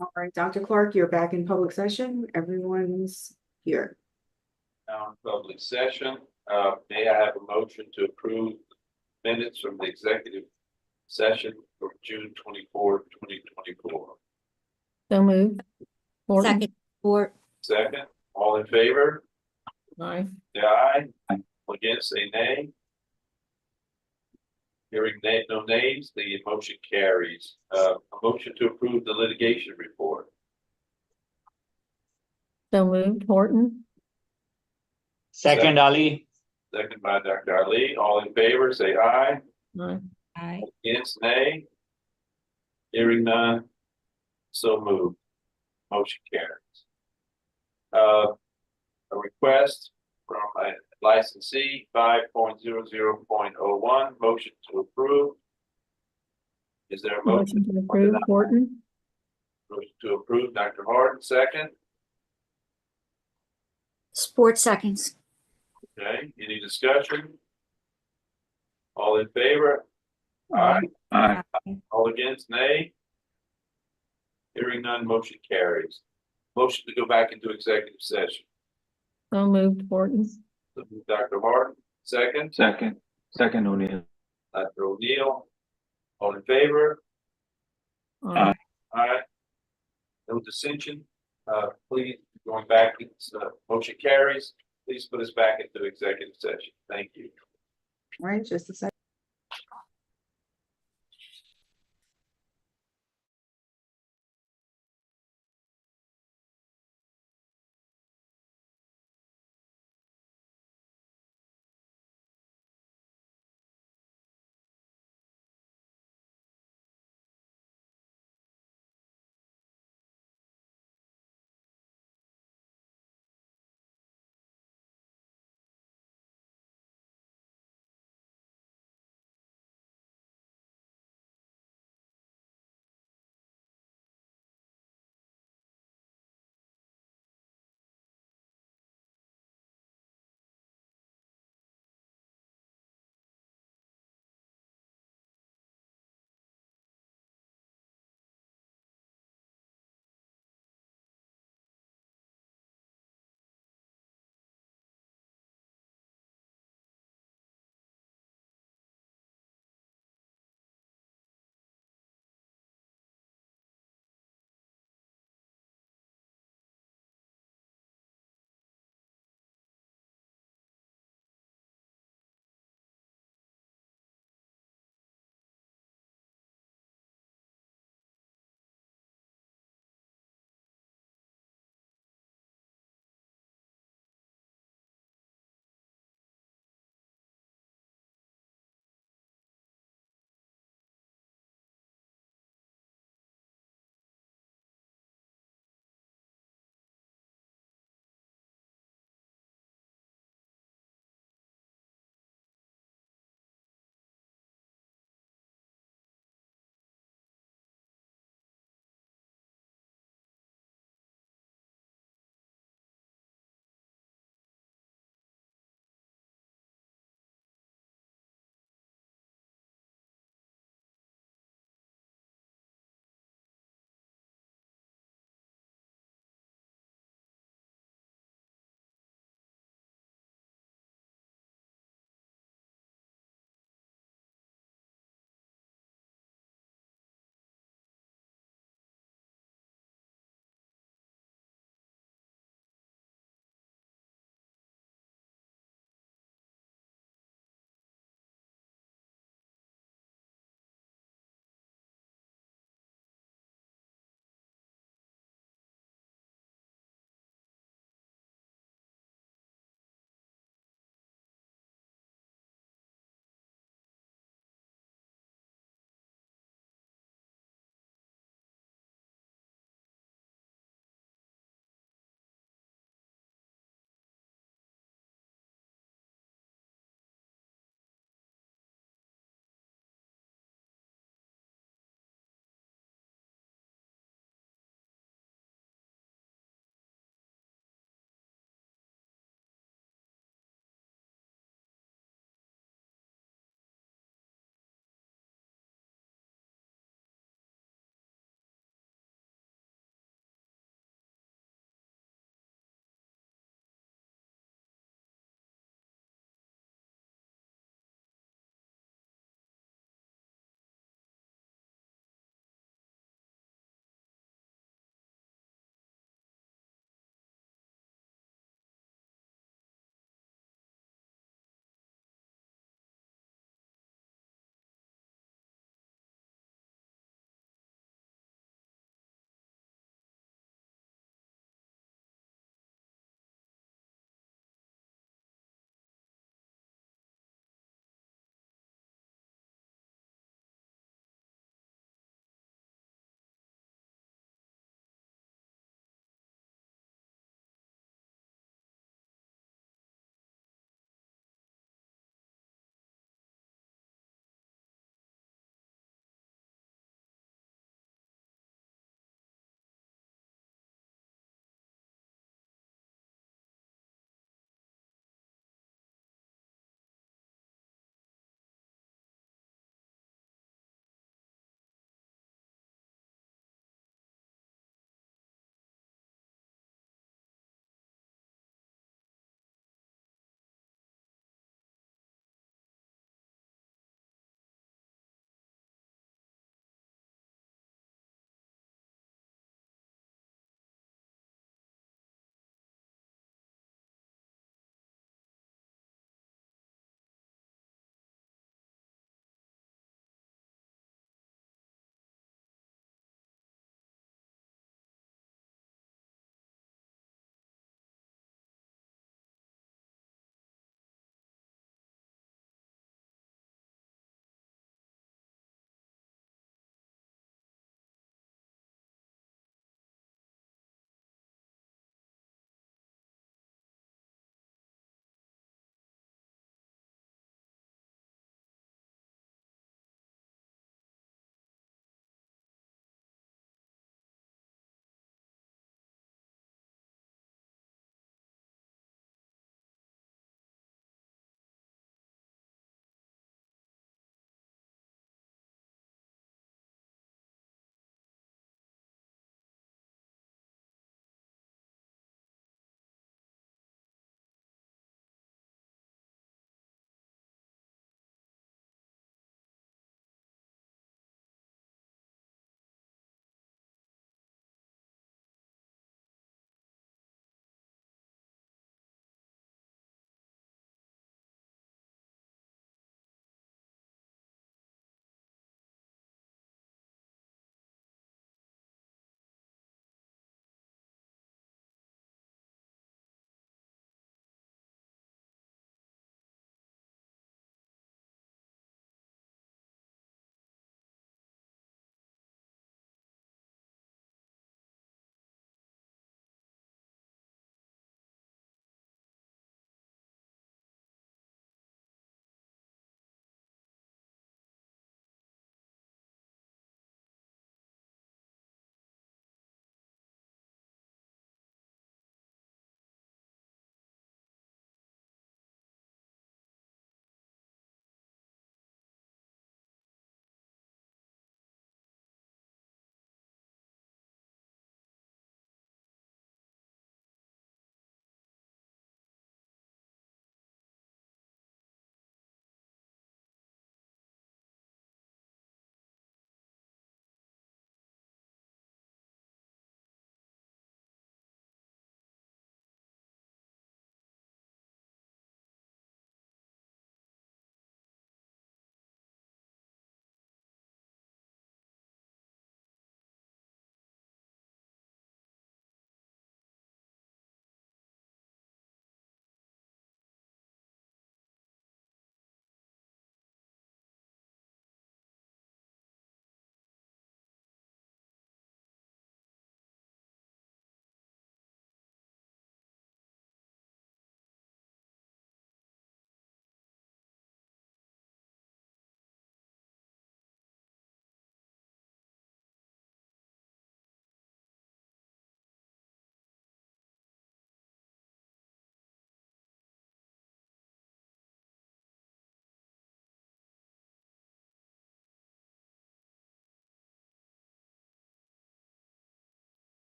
A: All right, Dr. Clark, you're back in public session. Everyone's here.
E: Now in public session, may I have a motion to approve minutes from the executive session for June 24, 2024?
Q: So moved. Horton?
B: Second, or
E: Second, all in favor?
Q: Aye.
E: Say aye. All against, say nay. Hearing nay, no nays, the motion carries. A motion to approve the litigation report.
Q: So moved. Horton?
M: Second, Ali.
E: Second by Dr. Ali. All in favor, say aye.
Q: Aye.
B: aye.
E: Against, nay. Hearing none, so moved. Motion carries. A request from a licensee 5.00.01, motion to approve. Is there a motion?
Q: Motion to approve. Horton?
E: Motion to approve, Dr. Harden, second.
B: Sports seconds.
E: Okay, any discussion? All in favor?
Q: Aye.
G: Aye.
E: All against, nay? Hearing none, motion carries. Motion to go back into executive session.
Q: So moved. Horton?
E: Dr. Harden, second.
G: Second O'Neill.
E: Dr. O'Neill, all in favor?
Q: Aye.
E: Aye. No dissension. Please, going back, motion carries. Please put us back into executive session. Thank you.
A: All right, just a second.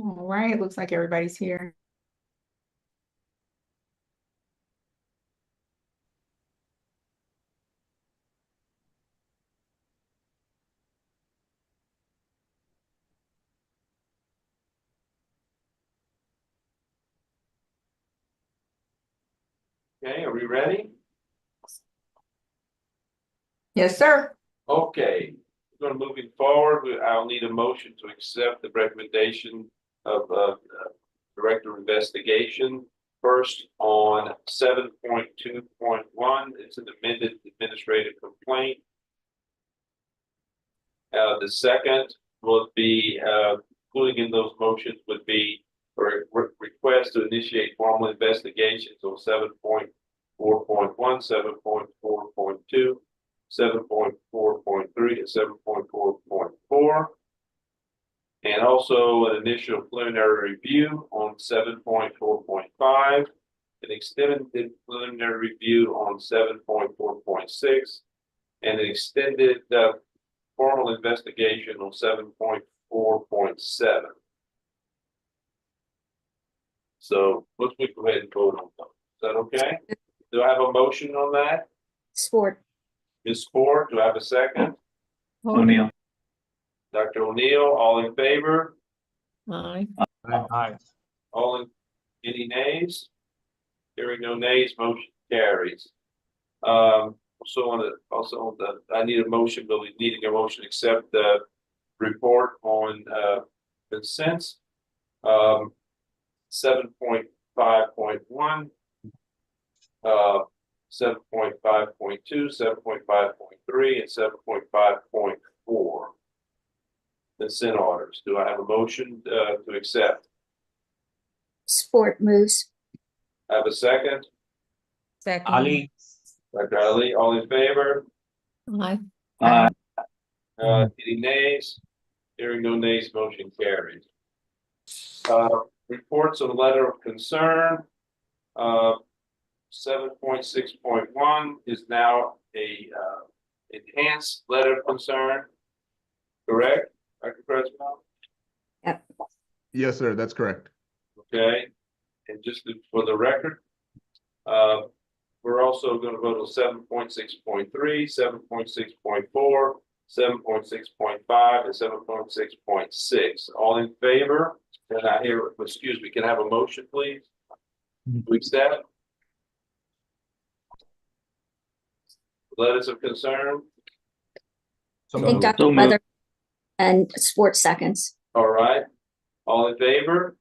A: All right, looks like everybody's here.
E: Okay, are we ready?
A: Yes, sir.
E: Okay, we're going to moving forward. I'll need a motion to accept the recommendation of Director of Investigation. First on 7.2.1, it's an amended administrative complaint. The second would be, including in those motions would be for request to initiate formal investigations on 7.4.1, 7.4.2, 7.4.3, and 7.4.4. And also an initial preliminary review on 7.4.5, an extended preliminary review on 7.4.6, and an extended formal investigation on 7.4.7. So let's go ahead and vote on those. Is that okay? Do I have a motion on that?
B: Sport.
E: Ms. Ford, do I have a second?
R: O'Neill.
E: Dr. O'Neill, all in favor?
Q: Aye.
M: Aye.
E: All in, any nays? Hearing no nays, motion carries. I need a motion, but we needing a motion to accept the report on consents. 7.5.1, 7.5.2, 7.5.3, and 7.5.4. Consent orders. Do I have a motion to accept?
B: Sport moves.
E: I have a second.
A: Second.
M: Ali.
E: Dr. Ali, all in favor?
Q: Aye.
E: Any nays? Hearing no nays, motion carries. Reports of letter of concern. 7.6.1 is now a enhanced letter of concern. Correct, Dr. President?
B: Yep.
P: Yes, sir, that's correct.
E: Okay, and just for the record, we're also going to vote on 7.6.3, 7.6.4, 7.6.5, and 7.6.6. All in favor? Can I hear, excuse me, can I have a motion, please? To accept? Letters of concern?
B: I think Dr. Weather and sport seconds.
E: All right. All in favor?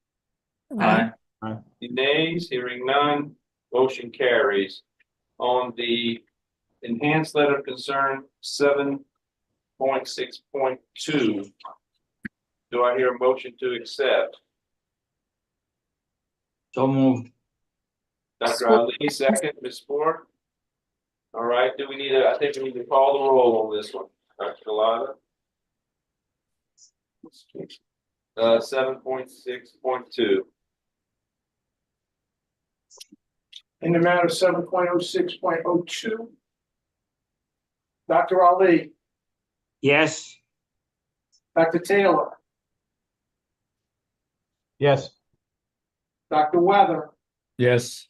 Q: Aye.
E: Any nays? Hearing none, motion carries. On the enhanced letter of concern 7.6.2, do I hear a motion to accept?
M: So moved.
E: Dr. Ali, second. Ms. Ford? All right, do we need I think we need to call the roll on this one. Dr. Galata? 7.6.2.
F: In the matter of 7.06.02. Dr. Ali,
M: Yes.
F: Dr. Taylor,
M: Yes.
F: Dr. Weather,
N: Yes.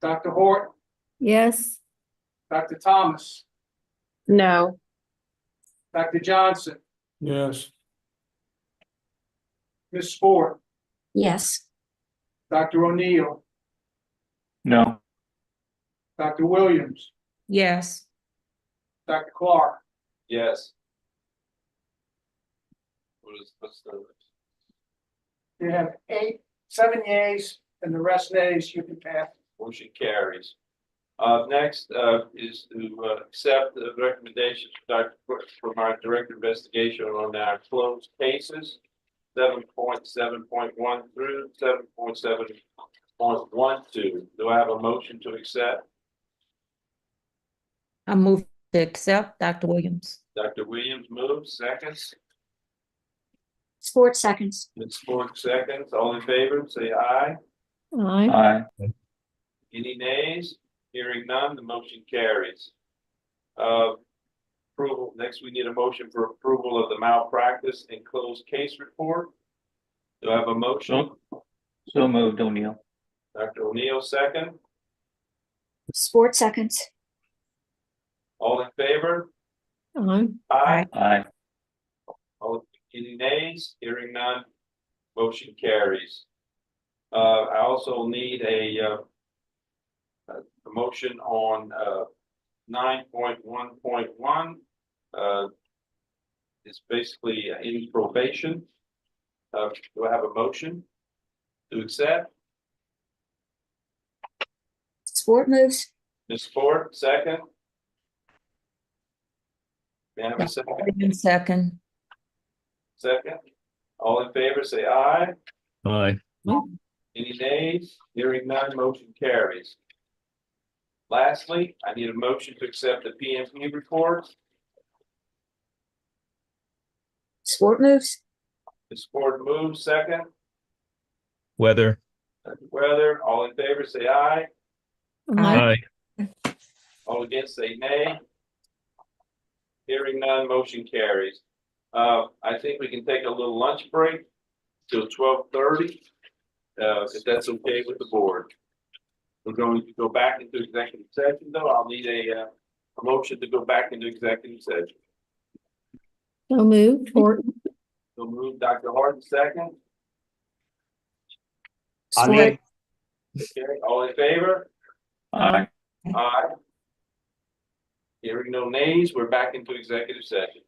F: Dr. Horton,
Q: Yes.
F: Dr. Thomas,
J: No.
F: Dr. Johnson,
N: Yes.
F: Ms. Ford,
B: Yes.
F: Dr. O'Neill,
R: No.
F: Dr. Williams,
A: Yes.
F: Dr. Clark.
E: Yes. What's the
F: You have 7 yeas and the rest nays, you can pass.
E: motion carries. Next is to accept the recommendations from our director of investigation on our closed cases. 7.7.1 through 7.7.12. Do I have a motion to accept?
U: I move to accept, Dr. Williams.
E: Dr. Williams moves, seconds.
B: Sport seconds.
E: Ms. Ford seconds. All in favor, say aye.
Q: Aye.
G: Aye.
E: Any nays? Hearing none, the motion carries. Approval, next we need a motion for approval of the malpractice and closed case report. Do I have a motion?
G: So moved, O'Neill.
E: Dr. O'Neill, second.
B: Sport seconds.
E: All in favor?
Q: Aye.
E: Aye.
G: Aye.
E: All, any nays? Hearing none, motion carries. I also need a motion on 9.1.1. It's basically in probation. Do I have a motion to accept?
B: Sport moves.
E: Ms. Ford, second. May I have a second?
U: Williams, second.
E: Second. All in favor, say aye.
G: Aye.
E: Any nays? Hearing none, motion carries. Lastly, I need a motion to accept the PMP report.
U: Sport moves.
E: Ms. Ford moves, second.
G: Weather.
E: Dr. Weather, all in favor, say aye.
Q: Aye.
E: All against, say nay. Hearing none, motion carries. I think we can take a little lunch break till 12:30, if that's okay with the board. We're going to go back into executive session, though. I'll need a motion to go back into executive session.
Q: So moved, Horton.
E: So move Dr. Harden, second.
B: Sport.
E: Okay, all in favor?
G: Aye.
E: Aye. Hearing no nays, we're back into executive session.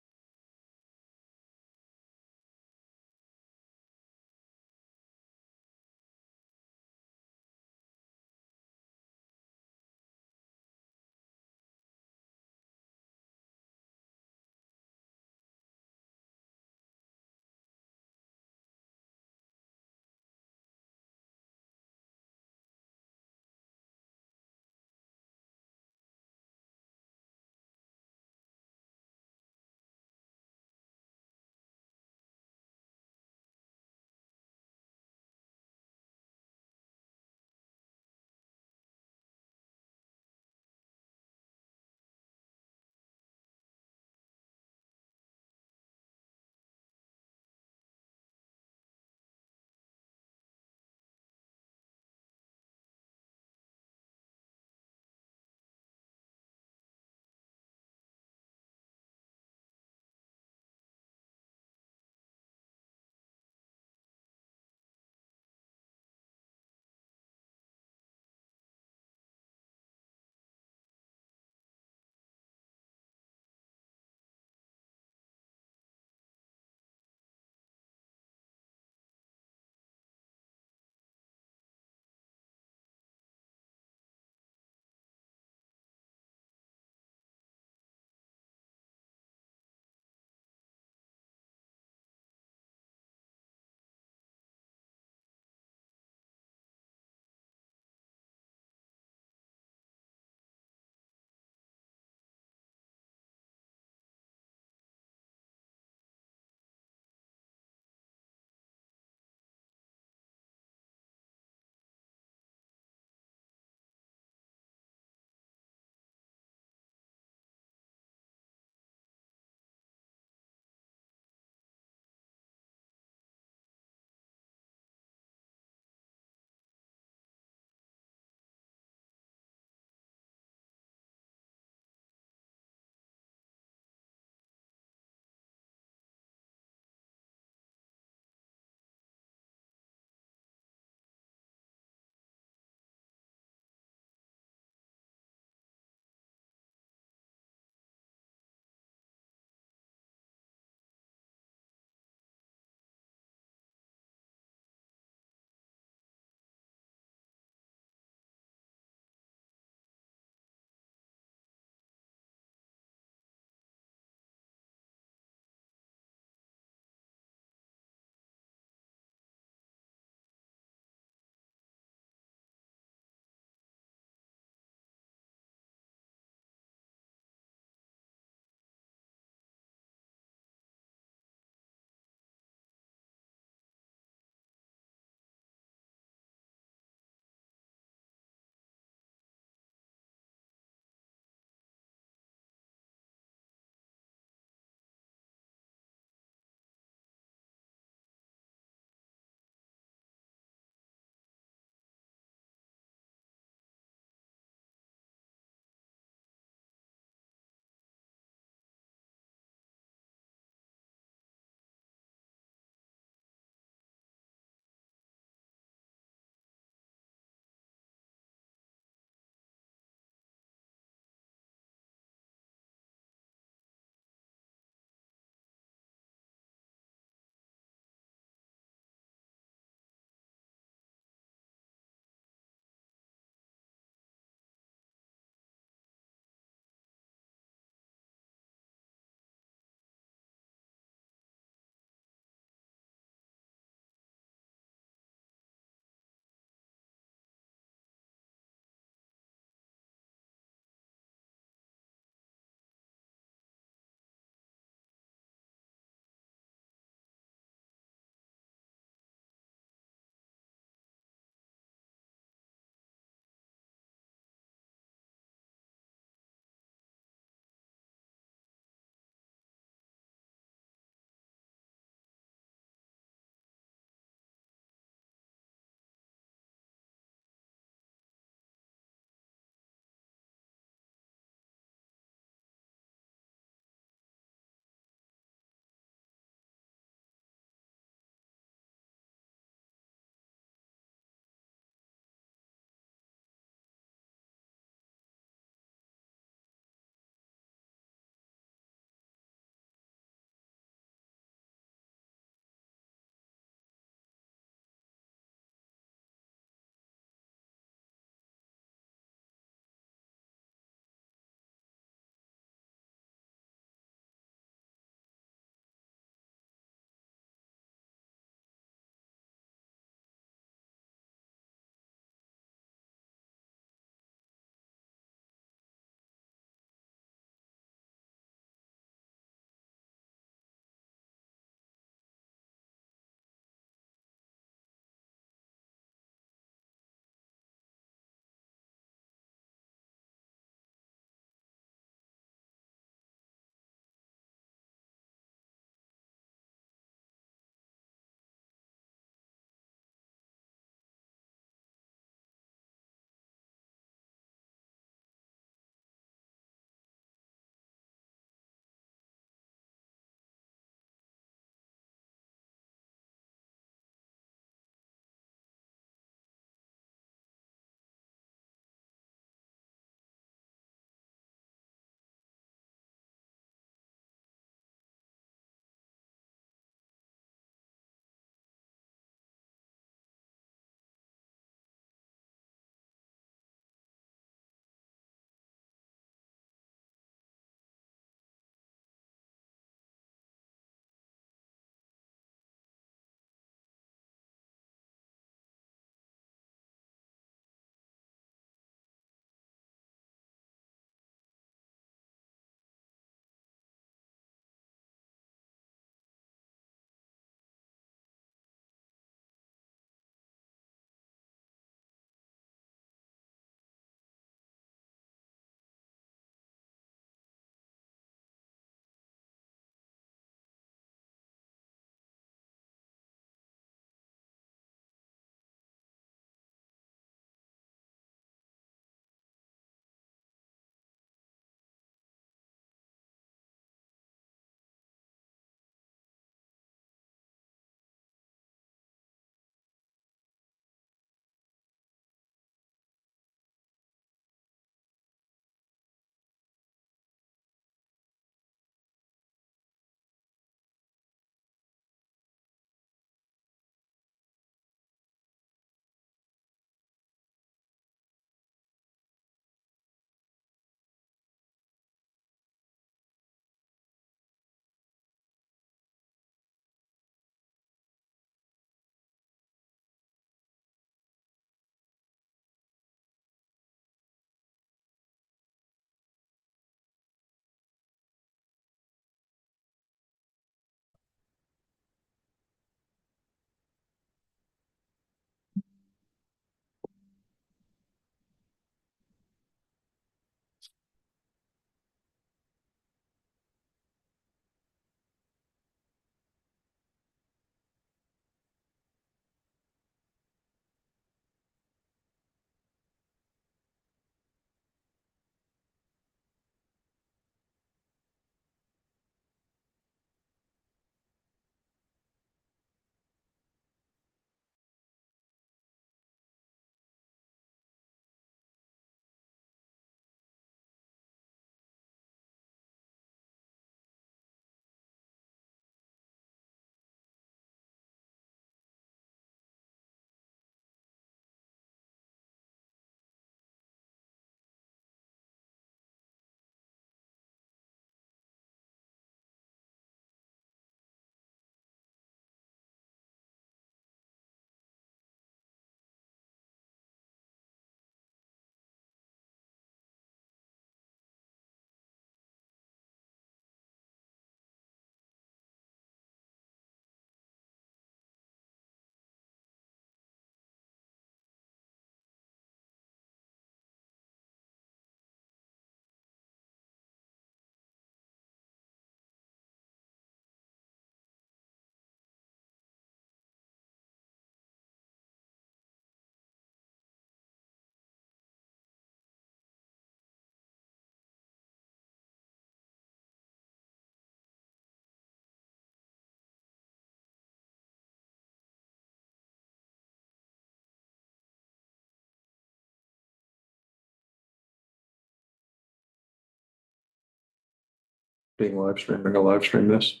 G: being live streamed. I'm gonna live stream this.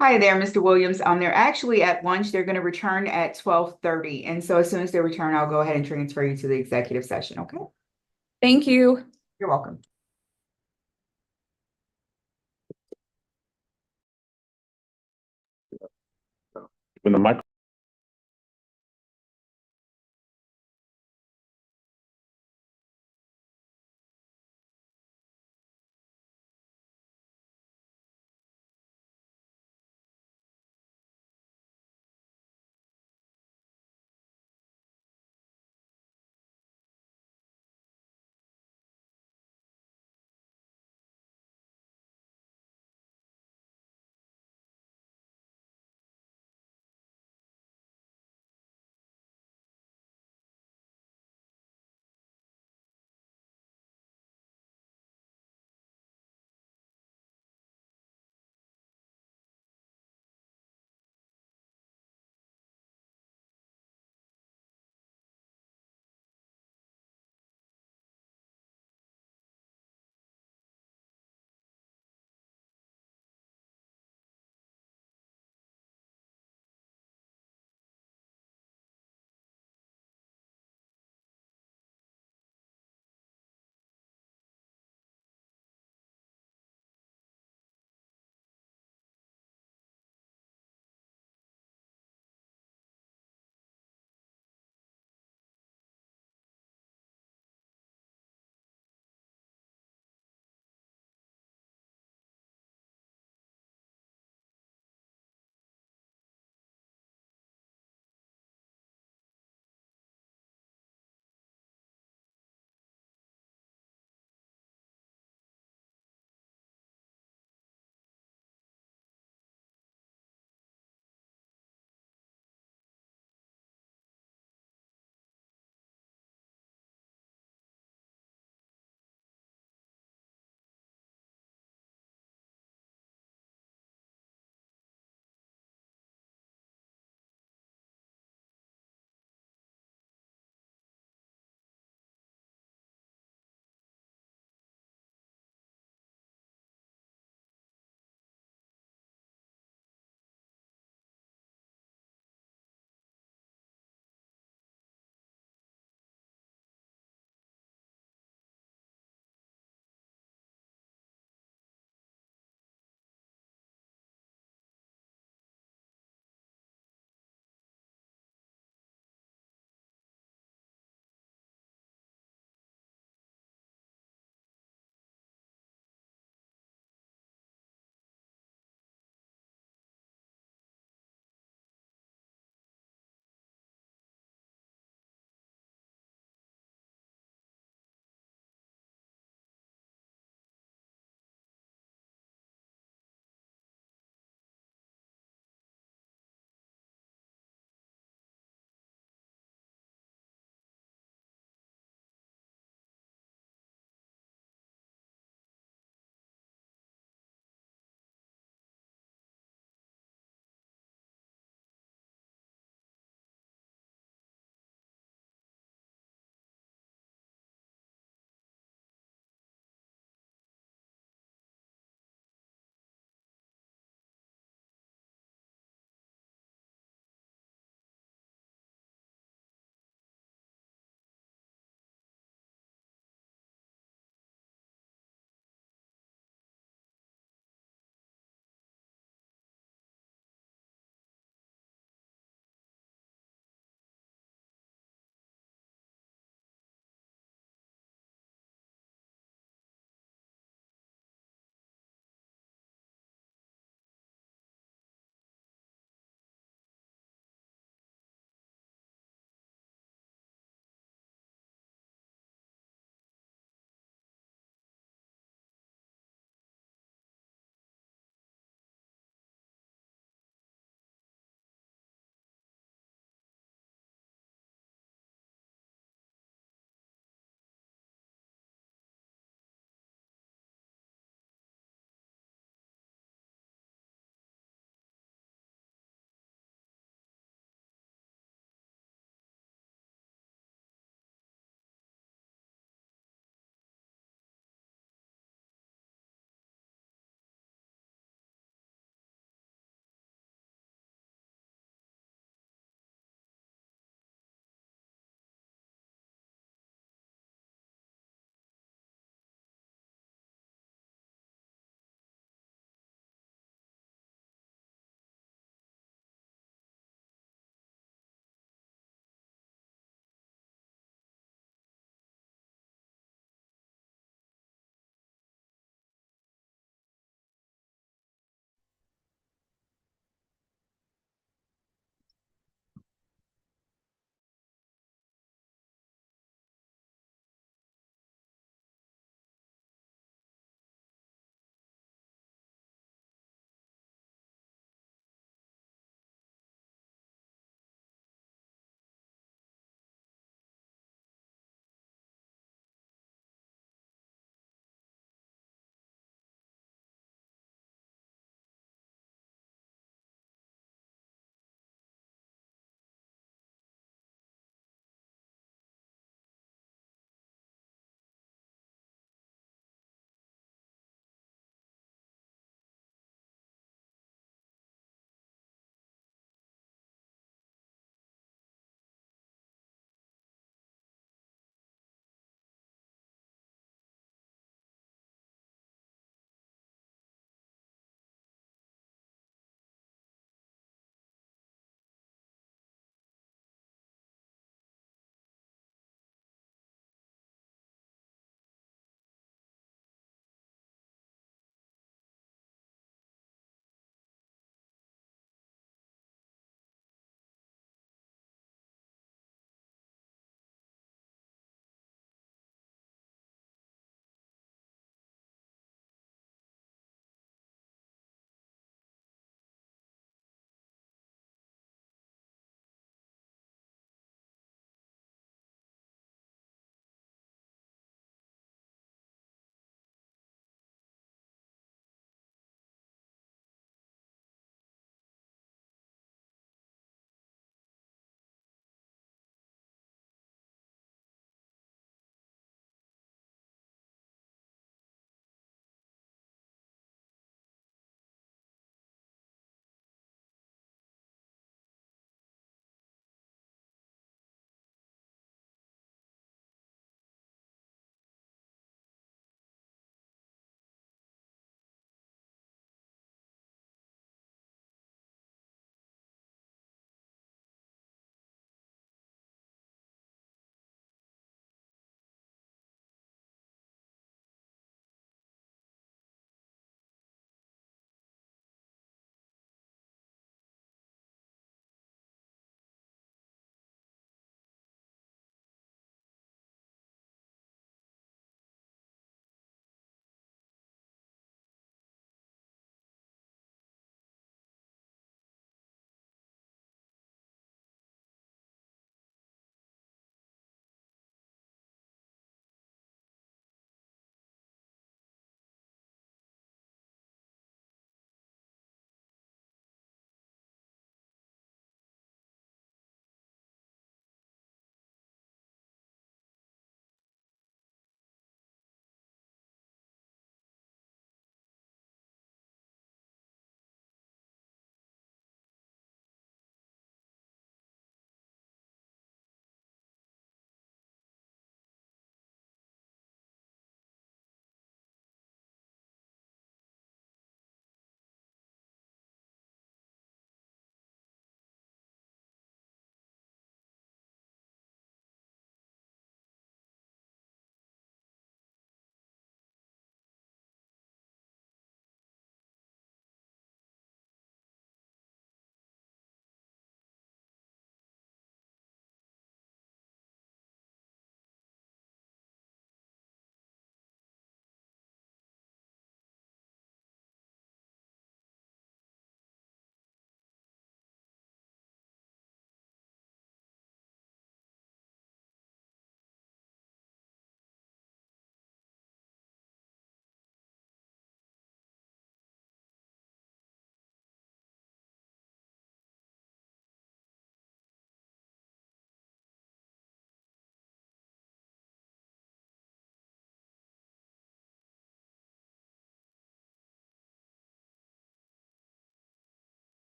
A: Hi there, Mr. Williams. They're actually at lunch. They're going to return at 12:30. And so as soon as they return, I'll go ahead and transfer you to the executive session, okay?
K: Thank you.
A: You're welcome.
G: When the mic.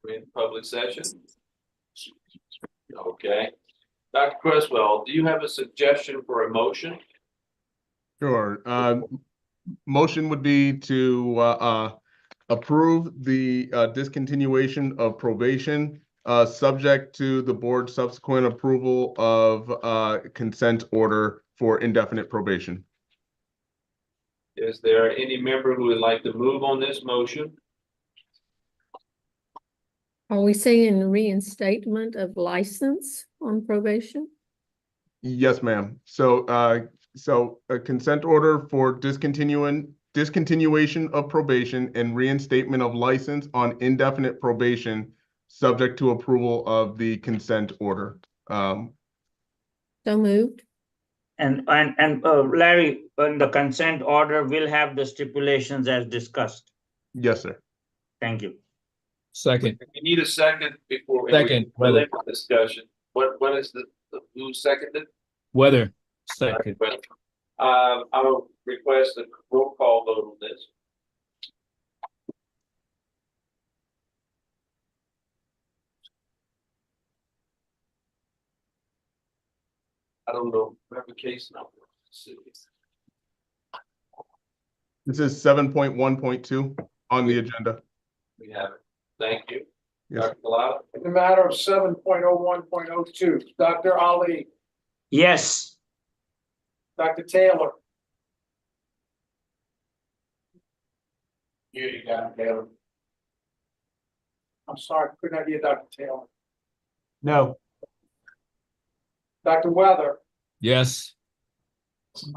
E: We're in public session. Okay. Dr. Creswell, do you have a suggestion for a motion?
P: Sure. Motion would be to approve the discontinuation of probation, subject to the board's subsequent approval of consent order for indefinite probation.
E: Is there any member who would like to move on this motion?
Q: Are we saying reinstatement of license on probation?
P: Yes, ma'am. So a consent order for discontinuation of probation and reinstatement of license on indefinite probation, subject to approval of the consent order.
Q: So moved.
M: And Larry, on the consent order will have the stipulations as discussed.
P: Yes, sir.
M: Thank you.
N: Second.
E: We need a second before.
N: Second,
E: Weather. Discussion. What is who seconded?
N: Weather. Second.
E: I will request a roll call vote on this. I don't know, we have a case number.
P: This is 7.1.2 on the agenda.
E: We have it. Thank you.
P: Yes.
E: Dr. Kalata?
F: In the matter of 7.01.02, Dr. Ali,
M: Yes.
F: Dr. Taylor,
E: You got it, Taylor.
F: I'm sorry, could not hear Dr. Taylor.
M: No.
F: Dr. Weather,
N: Yes.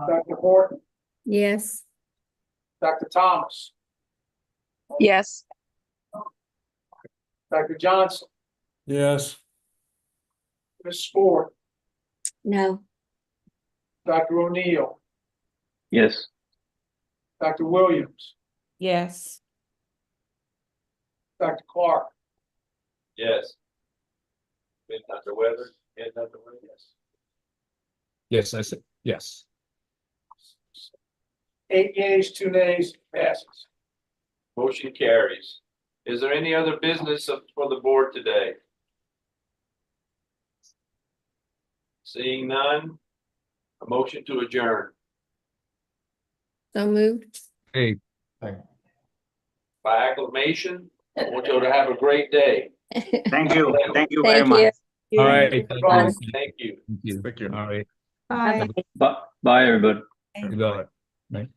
F: Dr. Horton,
Q: Yes.
F: Dr. Thomas,
S: Yes.
F: Dr. Johnson,
N: Yes.
F: Ms. Ford,
B: No.
F: Dr. O'Neill,
M: Yes.
F: Dr. Williams,
U: Yes.
F: Dr. Clark,
E: Yes. With Dr. Weather and Dr. Weather, yes.
N: Yes, I said, yes.
F: 8 yeas, 2 nays, passes.
E: Motion carries. Is there any other business for the board today? Seeing none, a motion to adjourn.
Q: So moved.
N: Hey.
E: By acclamation, I want you to have a great day.
M: Thank you. Thank you very
B: Thank
M: much.
B: you.
N: All right.
E: Thank
N: Thank
E: you.
N: you.
P: Thank you.
N: All right.
A: Bye.
M: Bye, everybody.
N: Goodbye. Bye.